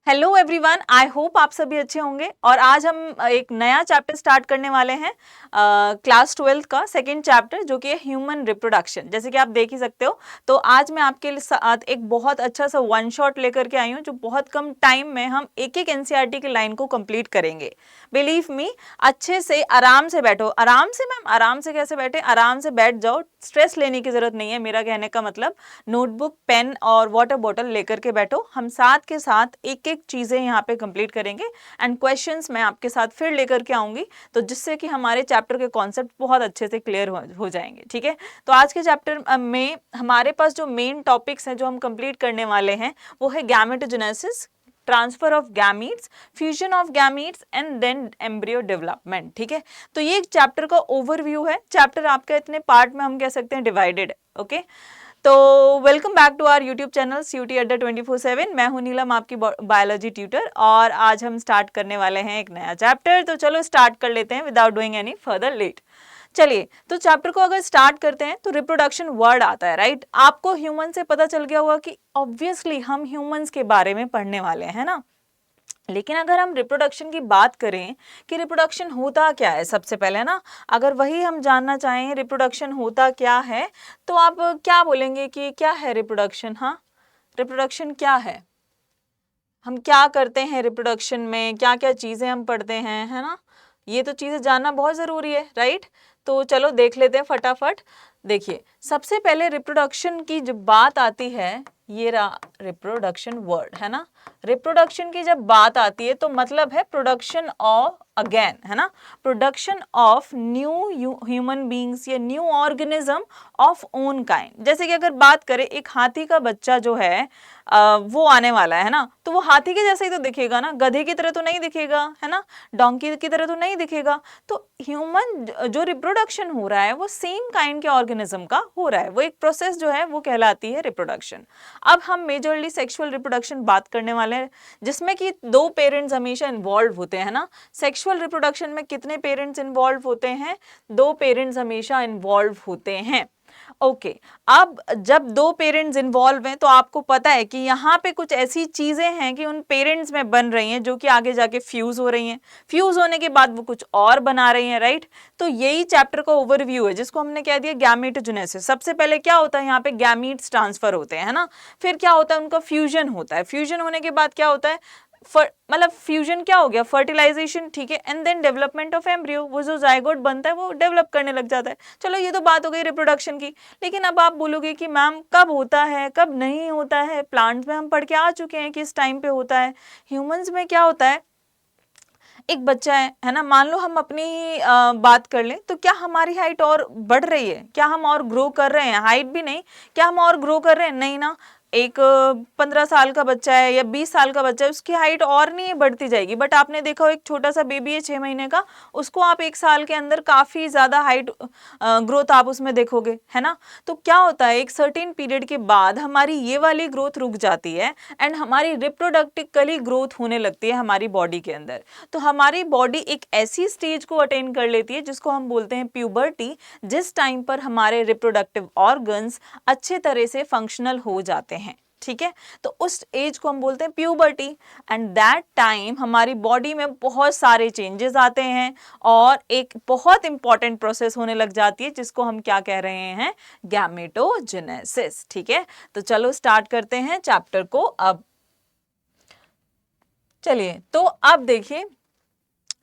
Hello everyone, I hope आप सभी अच्छे होंगे। और आज हम एक नया चैप्टर स्टार्ट करने वाले हैं क्लास 12 का सेकंड चैप्टर, जो कि है ह्यूमन रिप्रोडक्शन। जैसे कि आप देख ही सकते हो, तो आज मैं आपके साथ एक बहुत अच्छा सा वन शॉट लेकर के आई हूँ, जो बहुत कम टाइम में हम एक एक एनसीईआरटी की लाइन को कंप्लीट करेंगे। बिलीव मी, अच्छे से आराम से बैठो। आराम से मैम, आराम से कैसे बैठे? आराम से बैठ जाओ, स्ट्रेस लेने की जरूरत नहीं है। मेरा कहने का मतलब नोटबुक, पेन और वाटर बॉटल लेकर के बैठो। हम साथ के साथ एक एक चीजें यहाँ पे कंप्लीट करेंगे एंड क्वेश्चंस मैं आपके साथ फिर लेकर के आऊंगी, तो जिससे कि हमारे चैप्टर के कॉन्सेप्ट बहुत अच्छे से क्लियर हो जाएंगे। ठीक है, तो आज के चैप्टर में हमारे पास जो मेन टॉपिक्स हैं जो हम कंप्लीट करने वाले हैं, वो है gametogenesis, transfer of gametes, fusion of gametes and then embryo development. ठीक है, तो ये एक चैप्टर का ओवरव्यू है। चैप्टर आपका इतने पार्ट में हम कह सकते हैं डिवाइडेड है। ओके, तो welcome back to our YouTube channel CUT Adda 24/7। मैं हूं नीलम, आपकी बायोलॉजी ट्यूटर, और आज हम स्टार्ट करने वाले हैं एक नया चैप्टर। तो चलो स्टार्ट कर लेते हैं without doing any further late. चलिए, तो चैप्टर को अगर स्टार्ट करते हैं तो रिप्रोडक्शन वर्ड आता है, राइट? आपको ह्यूमन से पता चल गया होगा कि ऑब्वियसली हम ह्यूमंस के बारे में पढ़ने वाले हैं ना। लेकिन अगर हम रिप्रोडक्शन की बात करें कि रिप्रोडक्शन होता क्या है, सबसे पहले ना, अगर वही हम जानना चाहें रिप्रोडक्शन होता क्या है, तो आप क्या बोलेंगे कि क्या है रिप्रोडक्शन? हाँ, रिप्रोडक्शन क्या है? हम क्या करते हैं रिप्रोडक्शन में, क्या क्या चीज़ें हम पढ़ते हैं, है ना? ये तो चीज़ें जानना बहुत ज़रूरी है, राइट? तो चलो देख लेते हैं फटाफट। देखिए, सबसे पहले रिप्रोडक्शन की जब बात आती है, ये रहा रिप्रोडक्शन वर्ड, है ना। रिप्रोडक्शन की जब बात आती है तो मतलब है प्रोडक्शन ऑफ, अगेन, है ना, production of new human beings या new organism of own kind. जैसे कि अगर बात करें, एक हाथी का बच्चा जो है वो आने वाला है ना, तो वो हाथी के जैसे ही तो दिखेगा ना, गधे की तरह तो नहीं दिखेगा, है ना, डोंकी की तरह तो नहीं दिखेगा। तो ह्यूमन जो रिप्रोडक्शन हो रहा है वो सेम काइंड के ऑर्गेनिज्म का हो रहा है। वो एक प्रोसेस जो है वो कहलाती है रिप्रोडक्शन। अब हम मेजरली सेक्सुअल रिप्रोडक्शन बात करने वाले हैं, जिसमें कि दो पेरेंट्स हमेशा इन्वॉल्व होते हैं ना। सेक्सुअल रिप्रोडक्शन में कितने पेरेंट्स इन्वॉल्व होते हैं? दो पेरेंट्स हमेशा इन्वॉल्व होते हैं। ओके, अब जब दो पेरेंट्स इन्वॉल्व हैं तो आपको पता है कि यहाँ पे कुछ ऐसी चीजें हैं कि उन पेरेंट्स में बन रही हैं, जो कि आगे जाके फ्यूज हो रही हैं। फ्यूज होने के बाद वो कुछ और बना रही हैं, राइट? तो यही चैप्टर का ओवरव्यू है, जिसको हमने कह दिया गैमेटोजेनेसिस। सबसे पहले क्या होता है, यहाँ पे गैमीट्स ट्रांसफर होते हैं, है ना। फिर क्या होता है, उनका फ्यूजन होता है। फ्यूजन होने के बाद क्या होता है, मतलब फ्यूजन क्या हो गया, फर्टिलाइजेशन, ठीक है, and then development of embryo. वो जो जायगोट बनता है वो डेवलप करने लग जाता है। चलो, ये तो बात हो गई रिप्रोडक्शन की। लेकिन अब आप बोलोगे कि मैम कब होता है, कब नहीं होता है? प्लांट्स में हम पढ़ के आ चुके हैं कि इस टाइम पे होता है। ह्यूमंस में क्या होता है, एक बच्चा है ना, मान लो हम अपनी बात कर लें, तो क्या हमारी हाइट और बढ़ रही है? क्या हम और ग्रो कर रहे हैं? हाइट भी नहीं, क्या हम और ग्रो कर रहे हैं? नहीं ना। एक 15 साल का बच्चा है या 20 साल का बच्चा है, उसकी हाइट और नहीं बढ़ती जाएगी। बट आपने देखा हो, एक छोटा सा बेबी है 6 महीने का, उसको आप 1 साल के अंदर काफी ज्यादा हाइट ग्रोथ आप उसमें देखोगे, है ना। तो क्या होता है, एक सर्टेन पीरियड के बाद हमारी ये वाली ग्रोथ रुक जाती है एंड हमारी रिप्रोडक्टिकली ग्रोथ होने लगती है हमारी बॉडी के अंदर। तो हमारी बॉडी एक ऐसी स्टेज को अटेन कर लेती है जिसको हम बोलते हैं प्यूबर्टी, जिस टाइम पर हमारे रिप्रोडक्टिव ऑर्गन्स अच्छे तरह से फंक्शनल हो जाते हैं। ठीक है, तो उस एज को हम बोलते हैं प्यूबर्टी, एंड दैट टाइम हमारी बॉडी में बहुत सारे चेंजेस आते हैं और एक बहुत इंपॉर्टेंट प्रोसेस होने लग जाती है, जिसको हम क्या कह रहे हैं, गैमेटोजेनेसिस। ठीक है, तो चलो स्टार्ट करते हैं चैप्टर को। अब चलिए, तो अब देखिए,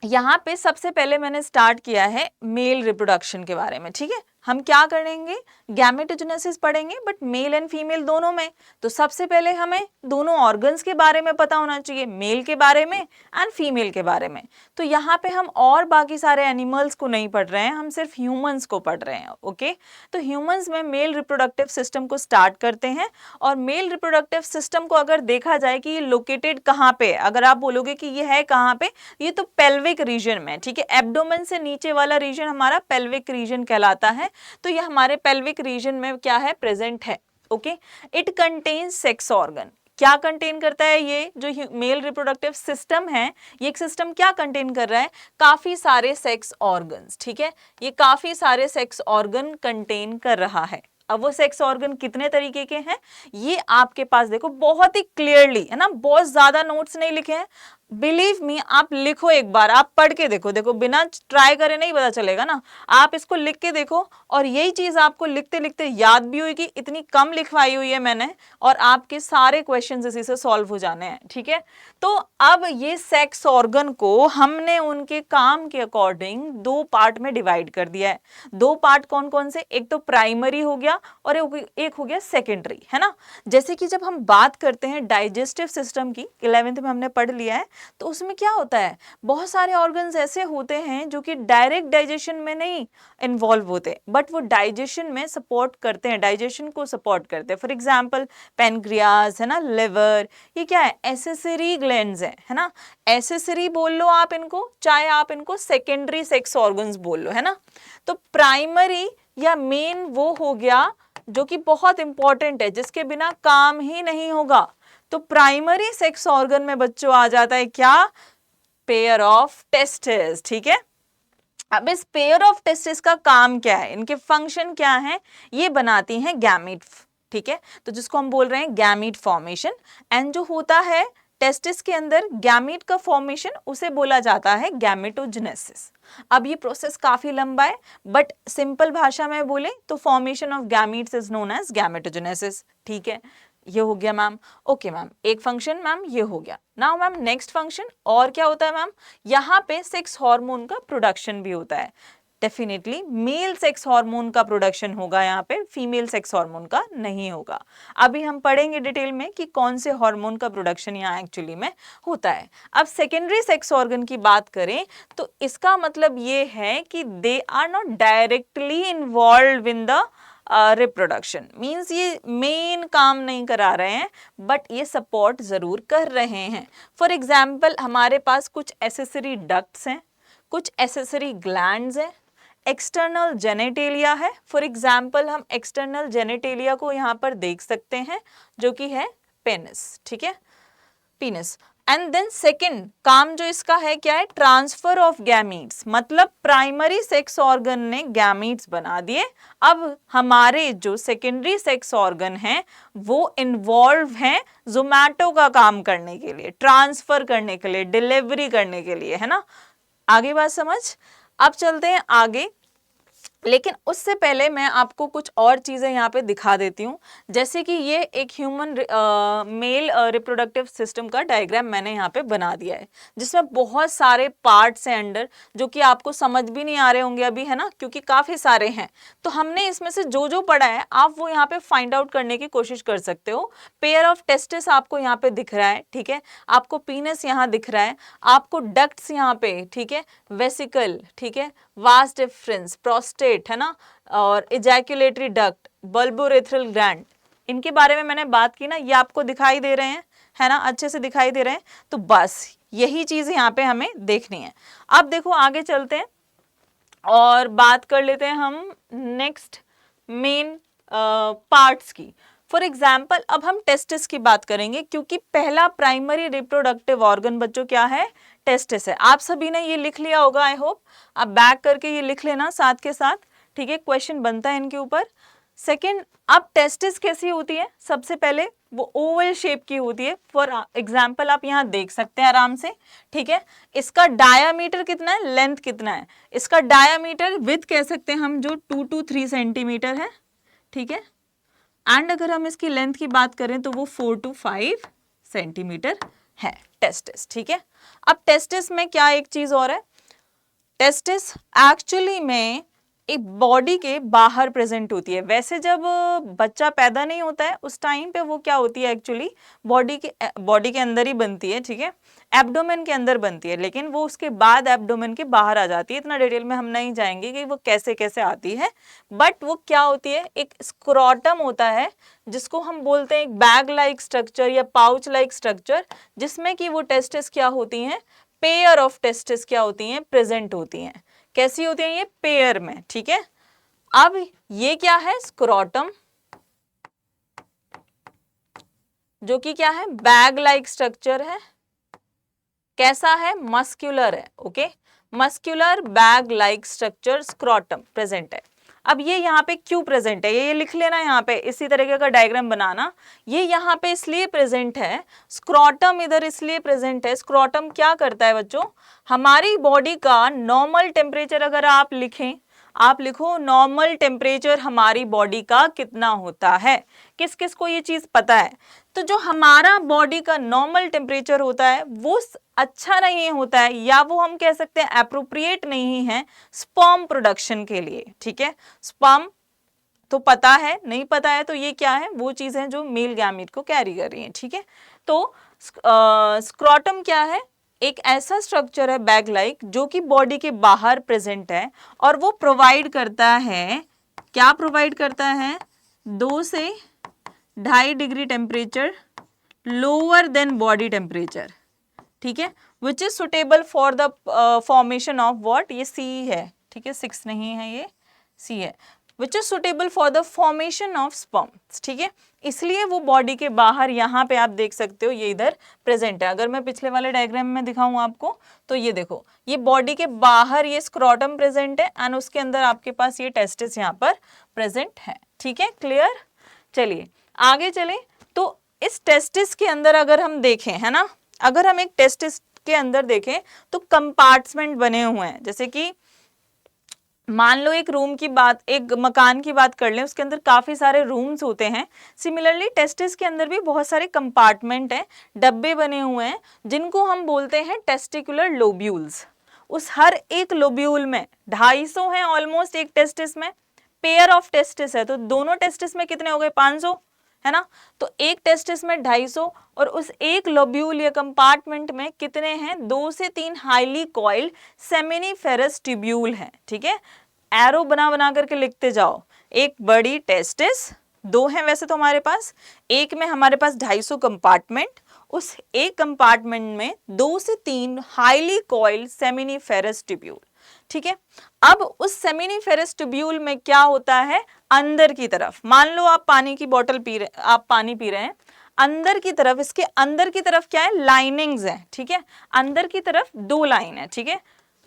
यहाँ पे सबसे पहले मैंने स्टार्ट किया है मेल रिप्रोडक्शन के बारे में। ठीक है, हम क्या करेंगे, गैमेटोजेनेसिस पढ़ेंगे, बट मेल एंड फीमेल दोनों में। तो सबसे पहले हमें दोनों ऑर्गन्स के बारे में पता होना चाहिए, मेल के बारे में एंड फीमेल के बारे में। तो यहाँ पे हम और बाकी सारे एनिमल्स को नहीं पढ़ रहे हैं, हम सिर्फ ह्यूमंस को पढ़ रहे हैं। ओके, तो ह्यूमंस में मेल रिप्रोडक्टिव सिस्टम को स्टार्ट करते हैं। और मेल रिप्रोडक्टिव सिस्टम को अगर देखा जाए कि ये लोकेटेड कहाँ पे है, अगर आप बोलोगे कि ये है कहाँ पे, ये तो पेल्विक रीजन में। ठीक है, एब्डोमेन से नीचे वाला रीजन हमारा पेल्विक रीजन कहलाता है। तो ये हमारे पेल्विक रीजन में क्या है, प्रेजेंट है। Okay, it contains sex organ. क्या कंटेन करता है ये जो मेल रिप्रोडक्टिव सिस्टम है, ये एक सिस्टम क्या कंटेन कर रहा है, काफी सारे सेक्स ऑर्गन्स। ठीक है, ये काफी सारे सेक्स ऑर्गन कंटेन कर रहा है। अब वो सेक्स ऑर्गन कितने तरीके के हैं ये आपके पास देखो बहुत ही क्लियरली है ना, बहुत ज्यादा नोट्स नहीं लिखे हैं, बिलीव मी आप लिखो एक बार, आप पढ़ के देखो, देखो बिना ट्राई करे नहीं पता चलेगा ना, आप इसको लिख के देखो और यही चीज आपको लिखते लिखते याद भी होगी, इतनी कम लिखवाई हुई है मैंने और आपके सारे क्वेश्चंस इसी से सॉल्व हो जाने हैं, ठीक है। तो अब ये सेक्स ऑर्गन को हमने उनके काम के अकॉर्डिंग दो पार्ट में डिवाइड कर दिया है। दो पार्ट कौन कौन से, एक तो प्राइमरी हो गया और एक हो गया सेकेंडरी, है ना। जैसे कि जब हम बात करते हैं डाइजेस्टिव सिस्टम की, 11th में हमने पढ़ लिया है, तो उसमें क्या होता है, बहुत सारे ऑर्गन्स ऐसे होते हैं जो कि डायरेक्ट डाइजेशन में नहीं इन्वॉल्व होते बट वो डाइजेशन में सपोर्ट करते हैं, डाइजेशन को सपोर्ट करते हैं। फॉर एग्जांपल पैनक्रियाज है ना, लिवर, ये क्या है, एसेसरी ग्लैंड्स है ना, एसेसरी बोल लो आप इनको, चाहे आप इनको सेकेंडरी सेक्स ऑर्गन्स बोल लो, है ना। तो प्राइमरी या मेन वो हो गया जो कि बहुत इंपॉर्टेंट है, जिसके बिना काम ही नहीं होगा। तो प्राइमरी सेक्स ऑर्गन में बच्चों आ जाता है क्या, पेयर ऑफ टेस्टिस, ठीक है। अब इस पेयर ऑफ टेस्टिस का काम क्या है, इनके फंक्शन क्या है, ये बनाती हैं गैमीट, ठीक है। तो जिसको हम बोल रहे हैं गैमीट फॉर्मेशन, एंड जो होता है टेस्टिस के अंदर गैमीट का फॉर्मेशन, उसे बोला जाता है गैमेटोजेनेसिस। अब ये प्रोसेस काफी लंबा है बट सिंपल भाषा में बोले तो formation of gametes is known as gametogenesis, ठीक है। ये हो गया मैम, ओके मैम, एक फंक्शन मैम ये हो गया। नाउ मैम नेक्स्ट फंक्शन और क्या होता है मैम, यहाँ पे सेक्स हार्मोन का प्रोडक्शन भी होता है। डेफिनेटली मेल सेक्स हार्मोन का प्रोडक्शन होगा यहाँ पे, फीमेल सेक्स हार्मोन का नहीं होगा। अभी हम पढ़ेंगे डिटेल में कि कौन से हार्मोन का प्रोडक्शन यहाँ एक्चुअली में होता है। अब सेकेंडरी सेक्स ऑर्गन की बात करें तो इसका मतलब ये है कि they are not directly involve in the reproduction, means ये मेन काम नहीं करा रहे हैं बट ये सपोर्ट जरूर कर रहे हैं। फॉर एग्जाम्पल हमारे पास कुछ एसेसरी डक्ट्स हैं, कुछ एसेसरी ग्लैंड्स हैं, एक्सटर्नल जेनेटेलिया है। फॉर एग्जाम्पल हम एक्सटर्नल जेनेटेलिया को यहाँ पर देख सकते हैं जो कि है पेनिस, ठीक है, पीनिस। एंड देन सेकेंड काम जो इसका है क्या है, ट्रांसफर ऑफ गैमीट्स, मतलब प्राइमरी सेक्स ऑर्गन ने गैमीट्स बना दिए, अब हमारे जो सेकेंडरी सेक्स ऑर्गन हैं वो इन्वॉल्व हैं जोमैटो का काम करने के लिए, ट्रांसफर करने के लिए, डिलीवरी करने के लिए, है ना। आगे बात समझ, अब चलते हैं आगे, लेकिन उससे पहले मैं आपको कुछ और चीजें यहाँ पे दिखा देती हूँ। जैसे कि ये एक ह्यूमन मेल रिप्रोडक्टिव सिस्टम का डायग्राम मैंने यहाँ पे बना दिया है, जिसमें बहुत सारे पार्ट्स हैं अंडर, जो कि आपको समझ भी नहीं आ रहे होंगे अभी, है ना, क्योंकि काफी सारे हैं। तो हमने इसमें से जो जो पढ़ा है आप वो यहाँ पे फाइंड आउट करने की कोशिश कर सकते हो। पेयर ऑफ टेस्टिस आपको यहाँ पे दिख रहा है, ठीक है, आपको पीनस यहाँ दिख रहा है, आपको डक्ट्स यहाँ पे, ठीक है, वेसिकल, ठीक है, वास डिफरेंस, प्रोस्टेट, है ना, और इजैक्युलेटरी डक्ट, बल्बोरेथ्रल ग्लैंड, इनके बारे में मैंने बात की ना, ये आपको दिखाई दे रहे हैं, है ना, अच्छे से दिखाई दे रहे हैं। तो बस यही चीज यहाँ पे हमें देखनी है। अब देखो आगे चलते हैं और बात कर लेते हैं हम नेक्स्ट मेन पार्ट्स की। फॉर एग्जाम्पल अब हम टेस्टिस की बात करेंगे, क्योंकि पहला प्राइमरी रिप्रोडक्टिव ऑर्गन बच्चों क्या है, टेस्टिस है। आप सभी ने ये लिख लिया होगा, आई होप आप बैक करके ये लिख लेना साथ के साथ, ठीक है, क्वेश्चन बनता है इनके ऊपर। सेकंड, अब टेस्टिस कैसी होती है, सबसे पहले वो ओवल शेप की होती है। फॉर एग्जाम्पल आप यहाँ देख सकते हैं आराम से, ठीक है, इसका डायामीटर कितना है, लेंथ कितना है, इसका डायामीटर विथ कह सकते हैं हम जो 2 to 3 सेंटीमीटर है, ठीक है, एंड अगर हम इसकी लेंथ की बात करें तो वो 4 to 5 सेंटीमीटर है टेस्टिस, ठीक है। अब टेस्टिस में क्या एक चीज और है, टेस्टिस एक्चुअली में एक बॉडी के बाहर प्रेजेंट होती है। वैसे जब बच्चा पैदा नहीं होता है उस टाइम पे वो क्या होती है, एक्चुअली बॉडी के अंदर ही बनती है, ठीक है, एब्डोमेन के अंदर बनती है, लेकिन वो उसके बाद एब्डोमेन के बाहर आ जाती है। इतना डिटेल में हम नहीं जाएंगे कि वो कैसे कैसे आती है, बट वो क्या होती है, एक स्क्रोटम होता है जिसको हम बोलते हैं एक बैग लाइक स्ट्रक्चर या पाउच लाइक स्ट्रक्चर, जिसमें कि वो टेस्टिस क्या होती हैं, पेयर ऑफ टेस्टिस क्या होती हैं, प्रेजेंट होती हैं। कैसी होती है ये, पेयर में, ठीक है। अब ये क्या है, स्क्रोटम, जो कि क्या है, बैग लाइक स्ट्रक्चर है, कैसा है, मस्क्यूलर है, okay, muscular bag like structure scrotum present है। अब ये यहाँ पे क्यों प्रेजेंट है, ये लिख लेना यहाँ पे, इसी तरीके का डायग्राम बनाना। ये यहाँ पे इसलिए प्रेजेंट है, स्क्रोटम इधर इसलिए प्रेजेंट है। स्क्रोटम क्या करता है बच्चों, हमारी बॉडी का नॉर्मल टेम्परेचर, अगर आप लिखें, आप लिखो नॉर्मल टेम्परेचर हमारी बॉडी का कितना होता है। किस किस को ये चीज पता है? तो जो हमारा बॉडी का नॉर्मल टेम्परेचर होता है वो अच्छा नहीं होता है, या वो हम कह सकते हैं एप्रोप्रिएट नहीं है स्पर्म प्रोडक्शन के लिए। ठीक है, स्पर्म तो पता है, नहीं पता है तो ये क्या है, वो चीजें जो मेल गैमीट को कैरी कर रही हैं। ठीक है, तो स्क्रोटम क्या है, एक ऐसा स्ट्रक्चर है बैग लाइक जो कि बॉडी के बाहर प्रेजेंट है, और वो प्रोवाइड करता है, क्या प्रोवाइड करता है, 2 से 2.5 degree temperature lower than body temperature. ठीक है, which is suitable for the formation of what, ये सी है। ठीक है, 6 नहीं है, ये सी है, which is suitable for the formation of sperms. ठीक है, इसलिए वो बॉडी के बाहर, यहाँ पे आप देख सकते हो ये इधर प्रेजेंट है। अगर मैं पिछले वाले डायग्राम में दिखाऊं आपको तो ये देखो, ये बॉडी के बाहर ये स्क्रोटम प्रेजेंट है एंड उसके अंदर आपके पास ये टेस्टिस यहाँ पर प्रेजेंट है। ठीक है, क्लियर। चलिए आगे चले, तो इस टेस्टिस के अंदर अगर हम देखें, है ना, अगर हम एक टेस्टिस के अंदर देखें तो कंपार्टमेंट बने हुए हैं। जैसे कि मान लो एक रूम की बात, एक मकान की बात कर लें, उसके अंदर काफी सारे रूम्स होते हैं। सिमिलरली टेस्टिस के अंदर भी बहुत सारे कंपार्टमेंट हैं, डब्बे बने हुए हैं, जिनको हम बोलते हैं टेस्टिकुलर लोब्यूल्स। उस हर एक लोब्यूल में 250 हैं ऑलमोस्ट एक टेस्टिस में, पेयर ऑफ टेस्टिस है तो दोनों टेस्टिस में कितने हो गए, 500, है ना। तो एक टेस्टिस में 250, और उस एक लोब्यूल या कंपार्टमेंट में कितने हैं, 2 से 3 हाईली कॉइल्ड सेमिनिफेरस ट्यूब्यूल हैं। ठीक है, एरो बना बना करके लिखते जाओ, एक बड़ी टेस्टिस, 2 हैं वैसे तो हमारे पास, एक में हमारे पास 250 कंपार्टमेंट, उस एक कंपार्टमेंट में 2 से 3 हाईली कॉइल्ड सेमिनिफेरस ट्यूब्यूल। ठीक है, अब उस सेमिनिफेरस ट्यूब्यूल में क्या होता है, अंदर की तरफ, मान लो आप पानी की बोतल पी रहे, आप पानी पी रहे हैं, अंदर की तरफ, इसके अंदर की तरफ क्या है, लाइनिंग्स हैं। ठीक है, अंदर की तरफ 2 लाइन है। ठीक है,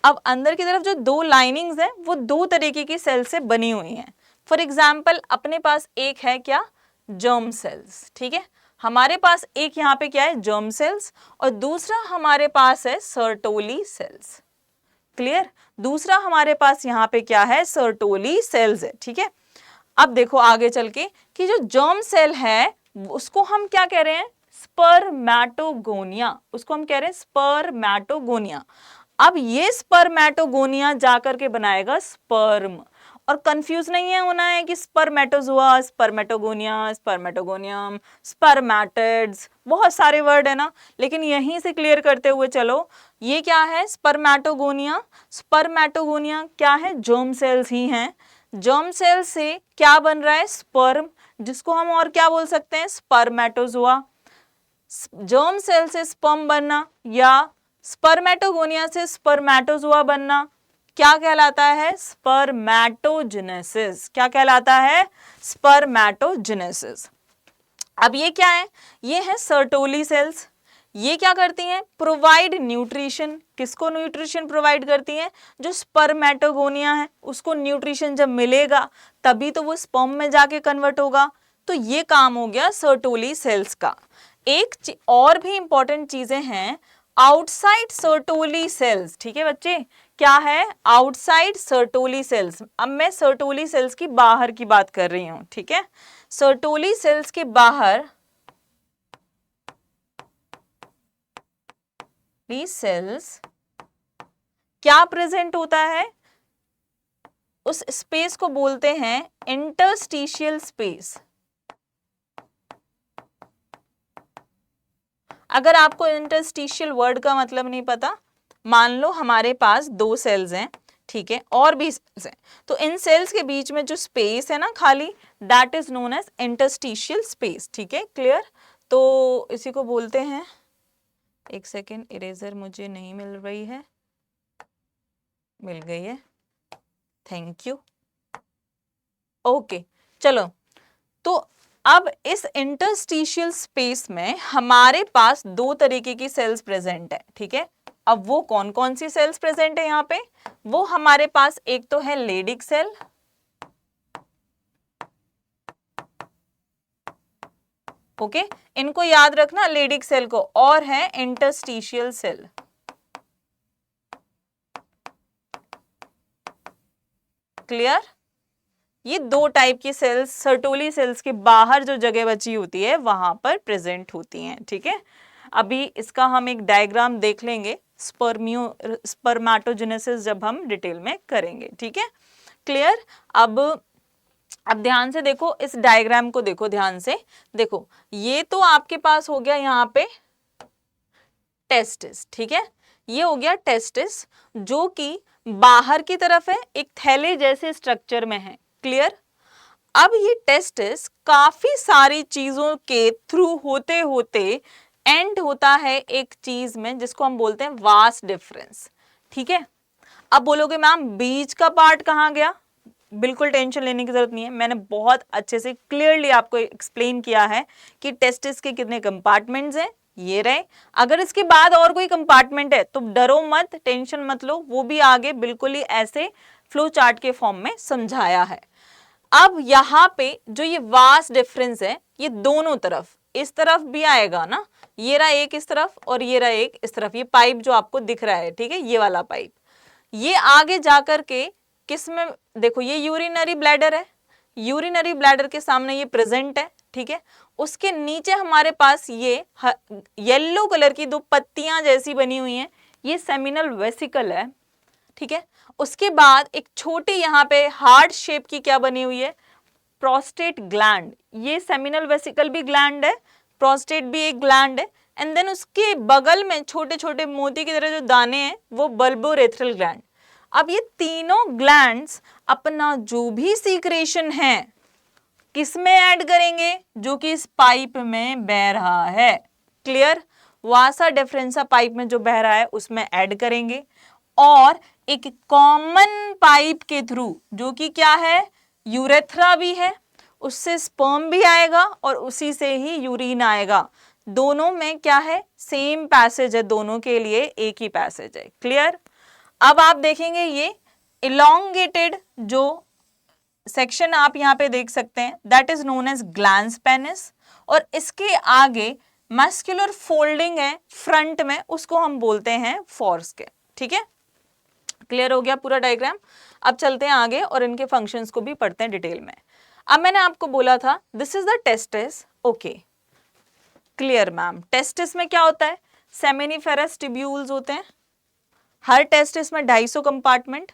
अब अंदर की तरफ जो 2 लाइनिंग्स हैं वो 2 तरीके की सेल से बनी हुई हैं। फॉर एग्जाम्पल अपने पास एक है क्या, जर्म सेल्स। ठीक है, हमारे पास एक यहाँ पे क्या है, जर्म सेल्स, और दूसरा हमारे पास है सर्टोली सेल्स। क्लियर, दूसरा हमारे पास यहाँ पे क्या है, सर्टोली सेल्स है। ठीक है, अब देखो आगे चल के कि जो जर्म सेल है उसको हम क्या कह रहे हैं, स्पर्मैटोगोनिया, उसको हम कह रहे हैं स्पर्मैटोगोनिया। अब ये स्पर्मैटोगोनिया जाकर के बनाएगा स्पर्म, और कंफ्यूज नहीं होना है कि स्पर्मेटोजुआ, स्पर्मेटोगोनिया, स्पर्मेटोगोनियम, स्पर्मेटिड्स, बहुत सारे वर्ड है ना, लेकिन यहीं से क्लियर करते हुए चलो, ये क्या है, स्पर्मेटोगोनिया। स्पर्मेटोगोनिया क्या है, जर्म सेल्स ही हैं। जर्म सेल से क्या बन रहा है, स्पर्म, जिसको हम और क्या बोल सकते हैं, स्पर्मेटोजुआ। जर्म सेल से स्पर्म बनना या स्पर्मेटोगोनिया से स्पर्मेटोजुआ बनना क्या कहलाता है, स्पर्मेटोजेनेसिस। क्या कहलाता है, स्पर्मेटोजेनेसिस। अब ये क्या है, ये है सर्टोली सेल्स। ये क्या करती हैं, प्रोवाइड न्यूट्रिशन। किसको न्यूट्रिशन प्रोवाइड करती हैं, जो स्पर्मेटोगोनिया है उसको न्यूट्रिशन जब मिलेगा तभी तो वो स्पर्म में जाके कन्वर्ट होगा। तो ये काम हो गया सर्टोली सेल्स का। एक और भी इंपॉर्टेंट चीजें हैं आउटसाइड सर्टोली सेल्स। ठीक है बच्चे, क्या है, आउटसाइड सर्टोली सेल्स। अब मैं सर्टोली सेल्स की बाहर की बात कर रही हूं। ठीक है, सर्टोली सेल्स के बाहर सेल्स क्या प्रेजेंट होता है, उस स्पेस को बोलते हैं इंटरस्टिशियल स्पेस। अगर आपको इंटरस्टिशियल वर्ड का मतलब नहीं पता, मान लो हमारे पास 2 सेल्स हैं, ठीक है, और भी सेल्स हैं, तो इन सेल्स के बीच में जो स्पेस है ना खाली, that is known as interstitial space. ठीक है, क्लियर। तो इसी को बोलते हैं, एक सेकेंड, इरेजर मुझे नहीं मिल रही है, मिल गई है, थैंक यू। ओके, चलो, तो अब इस इंटरस्टिशियल स्पेस में हमारे पास 2 तरीके की सेल्स प्रेजेंट है। ठीक है, अब वो कौन कौन सी सेल्स प्रेजेंट है यहाँ पे, वो हमारे पास एक तो है लेडिक सेल, ओके, इनको याद रखना लेडिक सेल को, और है इंटरस्टिशियल सेल। क्लियर? ये दो टाइप की सेल्स सर्टोली सेल्स के बाहर जो जगह बची होती है वहां पर प्रेजेंट होती हैं। ठीक है, अभी इसका हम एक डायग्राम देख लेंगे स्पर्मेटोजेनेसिस जब हम डिटेल में करेंगे। ठीक है, क्लियर? अब ध्यान से देखो, इस डायग्राम को देखो ध्यान से। देखो, ये तो आपके पास हो गया यहाँ पे टेस्टिस। ठीक है, ये हो गया टेस्टिस जो कि बाहर की तरफ है, एक थैले जैसे स्ट्रक्चर में है। क्लियर? अब ये टेस्टिस काफी सारी चीजों के थ्रू होते होते एंड होता है एक चीज में जिसको हम बोलते हैं वास डिफरेंस। ठीक है, अब बोलोगे मैम बीच का पार्ट कहाँ गया? बिल्कुल टेंशन लेने की जरूरत नहीं है, मैंने बहुत अच्छे से क्लियरली आपको एक्सप्लेन किया है कि टेस्टिस के कितने कंपार्टमेंट्स हैं, ये रहे। अगर इसके बाद और कोई कंपार्टमेंट है तो डरो मत, टेंशन मत लो, वो भी आगे बिल्कुल ही ऐसे फ्लो चार्ट के फॉर्म में समझाया है। अब यहाँ पे जो ये वास डिफरेंस है, ये दोनों तरफ, इस तरफ भी आएगा ना, ये रहा एक इस तरफ और ये रहा एक इस तरफ, ये पाइप जो आपको दिख रहा है, ठीक है, ये वाला पाइप, ये आगे जाकर के किस में, देखो ये यूरिनरी ब्लैडर है, यूरिनरी ब्लैडर के सामने ये प्रेजेंट है। ठीक है, उसके नीचे हमारे पास ये येलो कलर की दो पत्तियां जैसी बनी हुई हैं, ये सेमिनल वेसिकल है। ठीक है, उसके बाद एक छोटी यहाँ पे हार्ट शेप की क्या बनी हुई है, प्रोस्टेट ग्लैंड। ये सेमिनल वेसिकल भी ग्लैंड है, प्रोस्टेट भी एक ग्लैंड है, एंड देन उसके बगल में छोटे छोटे मोती की तरह जो दाने हैं वो बल्बोरेथ्रल ग्लैंड। अब ये तीनों ग्लैंड्स अपना जो भी सीक्रेशन है किस में ऐड करेंगे, जो कि इस पाइप में बह रहा है। क्लियर? वासा डिफरेंसा पाइप में जो बह रहा है उसमें ऐड करेंगे, और एक कॉमन पाइप के थ्रू जो कि क्या है, यूरेथ्रा भी है, उससे स्पर्म भी आएगा और उसी से ही यूरिन आएगा। दोनों में क्या है, सेम पैसेज है, दोनों के लिए एक ही पैसेज है। क्लियर? अब आप देखेंगे ये इलोंगेटेड जो सेक्शन आप यहाँ पे देख सकते हैं, that is known as glans penis, और इसके आगे मस्कुलर फोल्डिंग है फ्रंट में, उसको हम बोलते हैं फोरस्केप। ठीक है, क्लियर हो गया पूरा डायग्राम? अब चलते हैं आगे और इनके फंक्शंस को भी पढ़ते हैं डिटेल में। अब मैंने आपको बोला था this is the testis. Okay, clear ma'am? Testis में क्या होता है, सेमिनिफेरस ट्यूब्यूल्स होते हैं। हर टेस्टिस में 250 कंपार्टमेंट,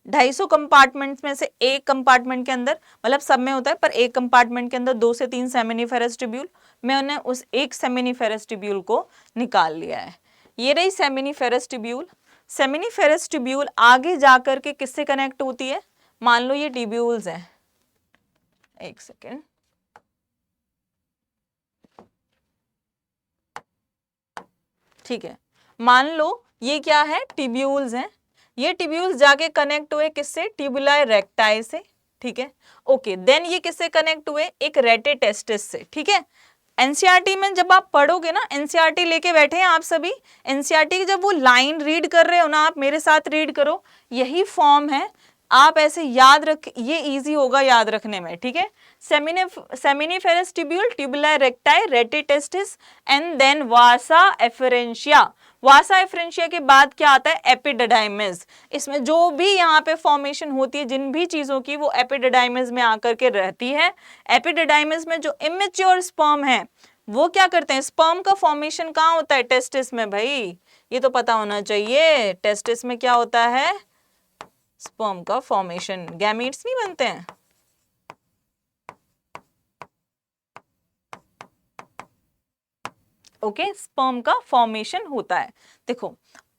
250 कंपार्टमेंट्स में से एक कंपार्टमेंट के अंदर, मतलब सब में होता है पर एक कंपार्टमेंट के अंदर 2 से 3 सेमिनिफेरस ट्यूब्यूल, मैंने उस एक सेमिनिफेरस ट्यूब्यूल को निकाल लिया है। ये रही सेमिनिफेरस ट्यूब्यूल। सेमिनिफेरस ट्यूब्यूल आगे जाकर के किससे कनेक्ट होती है, मान लो ये ट्यूब्यूल्स हैं, एक सेकेंड, ठीक है, मान लो ये क्या है, ट्यूब्यूल्स हैं, ये ट्यूब्यूल्स जाके कनेक्ट हुए किससे, ट्यूबुलाe रेक्टाई से। ठीक है, ओके, देन ये किससे कनेक्ट हुए, एक रेटे टेस्टिस से। ठीक है, एनसीईआरटी में जब आप पढ़ोगे ना, एनसीईआरटी लेके बैठे हैं आप सभी, एनसीईआरटी की जब वो लाइन रीड कर रहे हो ना, आप मेरे साथ रीड करो, यही फॉर्म है, आप ऐसे याद रख, ये इजी होगा याद रखने में। ठीक है, seminiferous tubule, tubuli recti, rete testis, and then vasa efferentia. Vasa efferentia के बाद क्या आता है, एपिडिडाइमिस। इसमें जो भी यहाँ पे फॉर्मेशन होती है जिन भी चीजों की, वो एपिडिडाइमिस में आकर के रहती है। एपिडिडाइमिस में जो इमेच्योर स्पर्म है वो क्या करते हैं, स्पर्म का फॉर्मेशन कहाँ होता है, टेस्टिस में। भाई ये तो पता होना चाहिए, टेस्टिस में क्या होता है, स्पर्म का फॉर्मेशन, गैमीट्स नहीं बनते हैं। ओके, स्पर्म का फॉर्मेशन होता है। देखो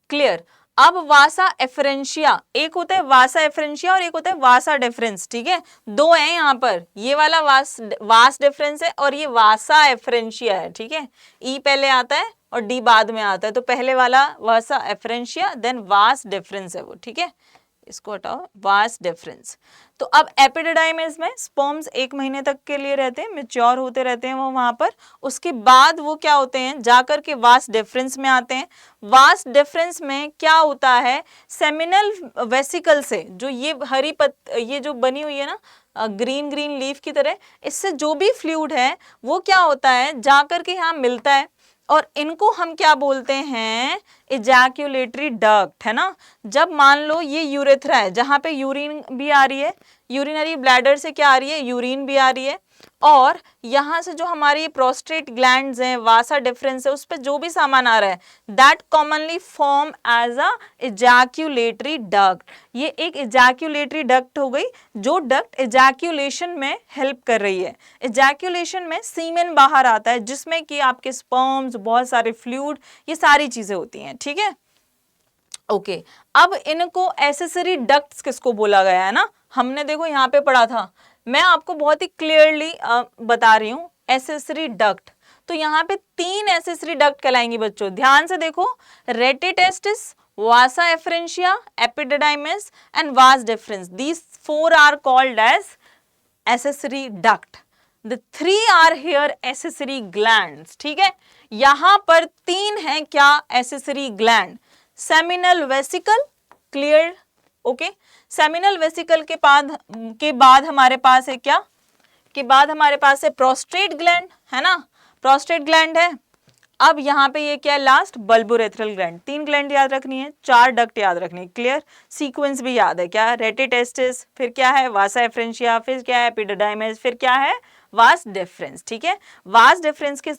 क्लियर? अब वासा एफरेंशिया, एक होता है वासा एफरेंशिया और एक होता है वासा डिफरेंस। ठीक है, दो है यहाँ पर, ये वाला वास डिफरेंस है और ये वासा एफरेंशिया है। ठीक है, ई पहले आता है और डी बाद में आता है, तो पहले वाला वासा एफरेंशिया, देन वास डिफरेंस है वो। ठीक है, इसको हटाओ, वास डिफरेंस। तो अब एपिडिडाइमिस में स्पर्म्स 1 महीने तक के लिए रहते हैं, मैच्योर होते रहते हैं वो वहां पर, उसके बाद वो क्या होते हैं, जाकर के वास डिफरेंस में आते हैं। वास डिफरेंस में क्या होता है, सेमिनल वेसिकल से जो ये हरी ये जो बनी हुई है ना ग्रीन ग्रीन लीफ की तरह। इससे जो भी फ्लूइड है वो क्या होता है, जाकर के यहाँ मिलता है और इनको हम क्या बोलते हैं, इजैक्यूलेटरी डक्ट, है ना। जब मान लो ये यूरेथ्रा है जहाँ पे यूरिन भी आ रही है, यूरिनरी ब्लैडर से क्या आ रही है, यूरिन भी आ रही है, और यहाँ से जो हमारी प्रोस्टेट ग्लैंड्स हैं, वासा डिफरेंस है, उस पर जो भी सामान आ रहा है, that commonly form as a ejaculatory duct. ये एक इजैक्यूलेटरी डक्ट हो गई, जो डक्ट इजैक्यूलेशन में हेल्प कर रही है। इजैक्यूलेशन में सीमेन बाहर आता है जिसमें कि आपके स्पर्म्स, बहुत सारे फ्लूइड, ये सारी चीजें होती हैं, ठीक है। ओके, अब इनको एसेसरी डक्ट्स किसको बोला गया है ना, हमने देखो यहाँ पे पढ़ा था, मैं आपको बहुत ही क्लियरली बता रही हूँ एसेसरी डक्ट। तो यहाँ पे 3 एसेसरी डक्ट कहलाएंगी बच्चों, ध्यान से देखो, rete testis, vasa efferentia, epididymis and vas deferens, these 4 are called as accessory duct. The 3 are here accessory glands, ठीक है। यहां पर 3 है क्या, accessory gland, seminal vesicle, clear, okay. Seminal vesicle के बाद हमारे पास है क्या, के बाद हमारे पास है प्रोस्टेट ग्लैंड, है ना, प्रोस्टेट ग्लैंड है। अब यहाँ पे ये क्या है, लास्ट बल्बोरेथ्रल ग्लैंड। 3 ग्लैंड याद रखनी है, 4 डक्ट याद रखनी है, क्लियर। सीक्वेंस भी याद है, क्या, रेटिटेस्टिस, फिर क्या है वासा एफरेंशिया, फिर क्या है एपिडिडाइमिस, फिर क्या है वास डिफरेंस, ठीक है। वास डिफरेंस के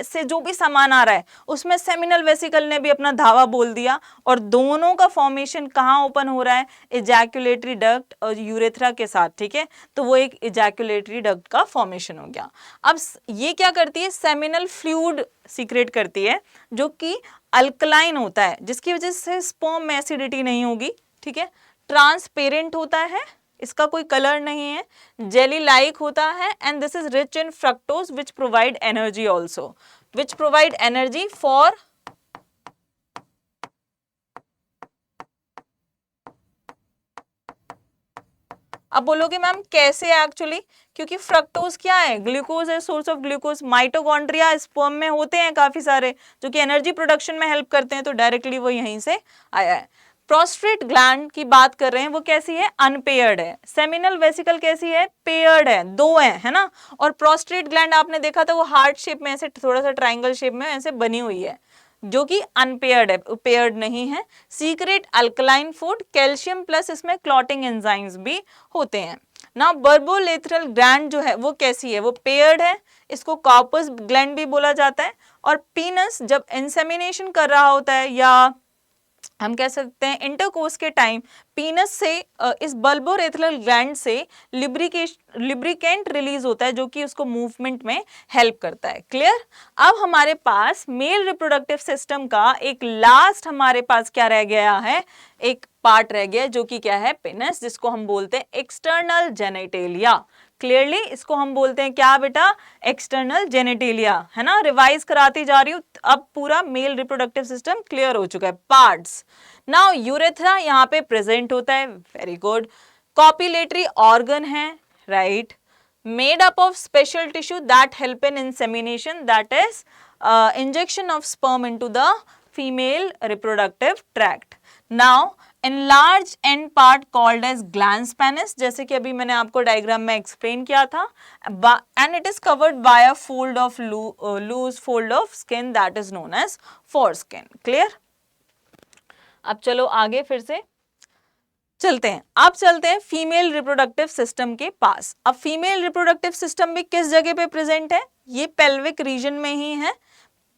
से जो भी सामान आ रहा है उसमें सेमिनल वेसिकल ने भी अपना धावा बोल दिया, और दोनों का फॉर्मेशन कहाँ ओपन हो रहा है, इजैक्यूलेटरी डक्ट और यूरेथ्रा के साथ, ठीक है। तो वो एक इजैक्यूलेटरी डक्ट का फॉर्मेशन हो गया। अब ये क्या करती है, सेमिनल फ्लूइड सीक्रेट करती है जो कि अल्कलाइन होता है, जिसकी वजह से स्पर्म में एसिडिटी नहीं होगी, ठीक है। ट्रांसपेरेंट होता है, इसका कोई कलर नहीं है, जेली लाइक होता है, and this is rich in fructose which provide energy also, which provide energy for, अब बोलोगे मैम कैसे एक्चुअली, क्योंकि फ्रक्टोज क्या है, ग्लूकोज है, source of glucose. Mitochondria sperm में होते हैं काफी सारे जो कि एनर्जी प्रोडक्शन में हेल्प करते हैं, तो डायरेक्टली वो यहीं से आया है। प्रोस्टेट ग्लैंड की बात कर रहे हैं, वो कैसी है, अनपेयर्ड है। सेमिनल वेसिकल कैसी है, पेयर्ड है, 2 है ना। और प्रोस्टेट ग्लैंड आपने देखा था वो हार्ट शेप में ऐसे थोड़ा सा ट्राइंगल शेप में ऐसे बनी हुई है, जो कि अनपेयर्ड है, पेयर्ड नहीं है। Secret alkaline food, calcium plus इसमें क्लॉटिंग एंजाइम्स भी होते हैं ना। बर्बोलेथ्रल ग्लैंड जो है वो कैसी है, वो पेयर्ड है, इसको कॉर्पस ग्लैंड भी बोला जाता है। और पीनस जब इंसेमिनेशन कर रहा होता है, या हम कह सकते हैं इंटरकोर्स के टाइम, पीनस से इस बल्बोरेथ्रल ग्लैंड से लिब्रिकेंट रिलीज होता है जो कि उसको मूवमेंट में हेल्प करता है, क्लियर। अब हमारे पास मेल रिप्रोडक्टिव सिस्टम का एक लास्ट हमारे पास क्या रह गया है, एक पार्ट रह गया जो कि क्या है, पेनिस, जिसको हम बोलते हैं एक्सटर्नल जेनिटेलिया। क्लियरली इसको हम बोलते हैं क्या बेटा, एक्सटर्नल जेनिटेलिया, है ना। रिवाइज कराती जा रही हूँ, अब पूरा मेल रिप्रोडक्टिव सिस्टम क्लियर हो चुका है। पार्ट्स, नाउ यूरेथ्रा यहाँ पे प्रेजेंट होता है, वेरी गुड। कॉपुलेटरी ऑर्गन है, right, made up of special tissue that help in insemination, that is injection of sperm into the female reproductive tract. Now enlarged end part called as glans penis, जैसे कि अभी मैंने आपको diagram में explain किया था, and it is covered by a fold of loose fold of skin that is known as foreskin, clear। अब चलो आगे फिर से चलते हैं, अब चलते हैं फीमेल रिप्रोडक्टिव सिस्टम के पास। अब फीमेल रिप्रोडक्टिव सिस्टम भी किस जगह पे प्रेजेंट है, ये पेल्विक रीजन में ही है।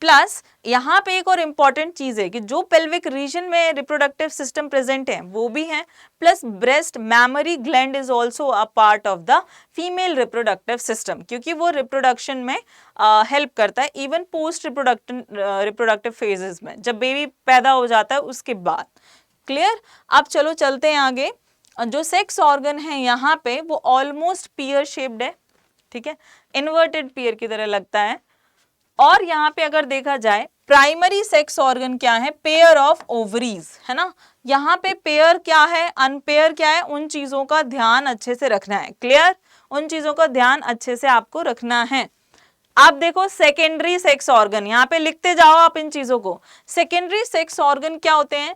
प्लस यहाँ पे एक और इम्पॉर्टेंट चीज है कि जो पेल्विक रीजन में रिप्रोडक्टिव सिस्टम प्रेजेंट है वो भी है, plus breast mammary gland is also a part of the female reproductive system, क्योंकि वो रिप्रोडक्शन में हेल्प करता है, इवन पोस्ट रिप्रोडक्टिव फेजेस में, जब बेबी पैदा हो जाता है उसके बाद, क्लियर। अब चलो चलते हैं आगे। जो सेक्स ऑर्गन है यहाँ पे वो ऑलमोस्ट पियर शेप्ड है, ठीक है, इन्वर्टेड पियर की तरह लगता है। और यहाँ पे अगर देखा जाए प्राइमरी सेक्स ऑर्गन क्या है, पेयर ऑफ ओवरीज, है ना। यहाँ पे पेयर क्या है, अनपेयर क्या है, उन चीजों का ध्यान अच्छे से रखना है, क्लियर, उन चीजों का ध्यान अच्छे से आपको रखना है। आप देखो सेकेंडरी सेक्स ऑर्गन, यहाँ पे लिखते जाओ आप इन चीजों को। सेकेंडरी सेक्स ऑर्गन क्या होते हैं,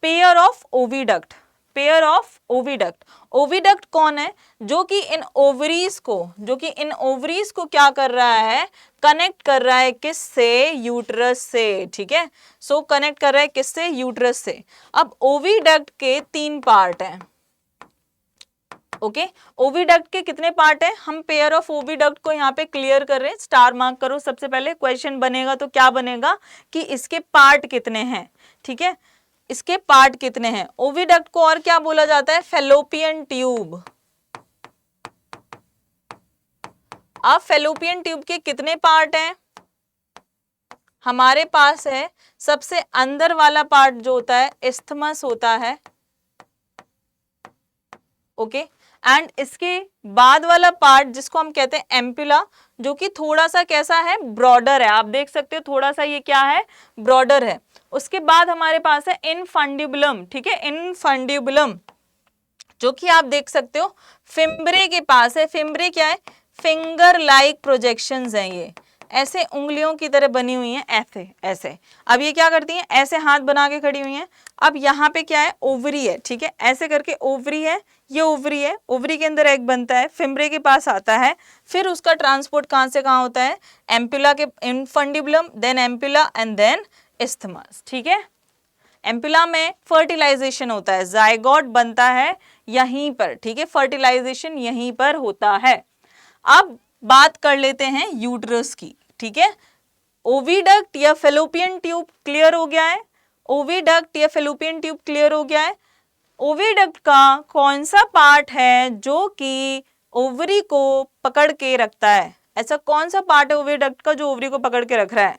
pair of oviduct, pair of oviduct. Oviduct कौन है? जो कि इन ओवरीज को क्या कर रहा है? कनेक्ट कर रहा है किससे? यूट्रस से, ठीक है। सो कनेक्ट कर रहा है किससे? यूट्रस से। अब ओविडक्ट के 3 पार्ट हैं, ओके। ओविडक्ट के कितने पार्ट है? हम पेयर ऑफ ओविडक्ट को यहाँ पे क्लियर कर रहे हैं, स्टार मार्क करो। सबसे पहले क्वेश्चन बनेगा तो क्या बनेगा कि इसके पार्ट कितने हैं, ठीक है, इसके पार्ट कितने हैं। ओविडक्ट को और क्या बोला जाता है? Fallopian tube. अब फैलोपियन ट्यूब के कितने पार्ट हैं? हमारे पास है सबसे अंदर वाला पार्ट जो होता है इस्थमस होता है, ओके। एंड इसके बाद वाला पार्ट जिसको हम कहते हैं एम्पुला, जो कि थोड़ा सा कैसा है? ब्रॉडर है। आप देख सकते हो थोड़ा सा ये क्या है? ब्रॉडर है। उसके बाद हमारे पास है इनफंडिबुलम, ठीक है, इनफंडिबुलम, जो कि आप देख सकते हो फिम्ब्रे के पास है। फिम्ब्रे क्या है? फिंगर लाइक प्रोजेक्शंस हैं, ये ऐसे उंगलियों की तरह बनी हुई हैं, ऐसे ऐसे। अब ये क्या करती हैं? ऐसे हाथ बना के खड़ी हुई हैं। अब यहाँ पे क्या है? ओवरी है, ठीक है, ऐसे करके ओवरी है, ये ओवरी है, ओवरी के अंदर एग बनता है, फिम्ब्रे के पास आता है, फिर उसका ट्रांसपोर्ट कहाँ से कहाँ होता है? एम्पुला के infundibulum, then ampulla and then isthmus, ठीक है। एम्पुला में फर्टिलाइजेशन होता है, जायगोट बनता है यहीं पर, ठीक है, फर्टिलाइजेशन यहीं पर होता है। अब बात कर लेते हैं यूट्रस की, ठीक है। ओविडक्ट या फैलोपियन ट्यूब क्लियर हो गया है, ओविडक्ट या फैलोपियन ट्यूब क्लियर हो गया है। ओविडक्ट का कौन सा पार्ट है जो कि ओवरी को पकड़ के रखता है? ऐसा कौन सा पार्ट है ओविडक्ट का जो ओवरी को पकड़ के रख रहा है?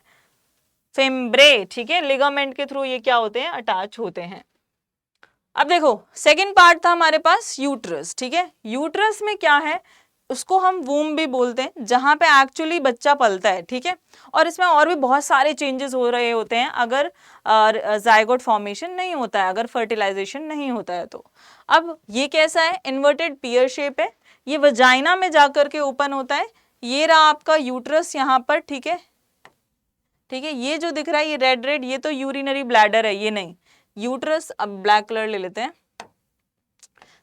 फिम्ब्रे, ठीक है, लिगामेंट के थ्रू ये क्या होते हैं? अटैच होते हैं। अब देखो सेकंड पार्ट था हमारे पास यूट्रस, ठीक है। यूट्रस में क्या है? उसको हम वूम भी बोलते हैं, जहां पे एक्चुअली बच्चा पलता है, ठीक है। और इसमें और भी बहुत सारे चेंजेस हो रहे होते हैं अगर जायगोट फॉर्मेशन नहीं होता है, अगर फर्टिलाइजेशन नहीं होता है तो। अब ये कैसा है? इन्वर्टेड पियर शेप है, ये वजाइना में जाकर के ओपन होता है। ये रहा आपका यूट्रस यहाँ पर, ठीक है, ठीक है। ये जो दिख रहा है ये रेड रेड, ये तो यूरिनरी ब्लैडर है, ये नहीं यूट्रस। अब ब्लैक कलर ले लेते हैं,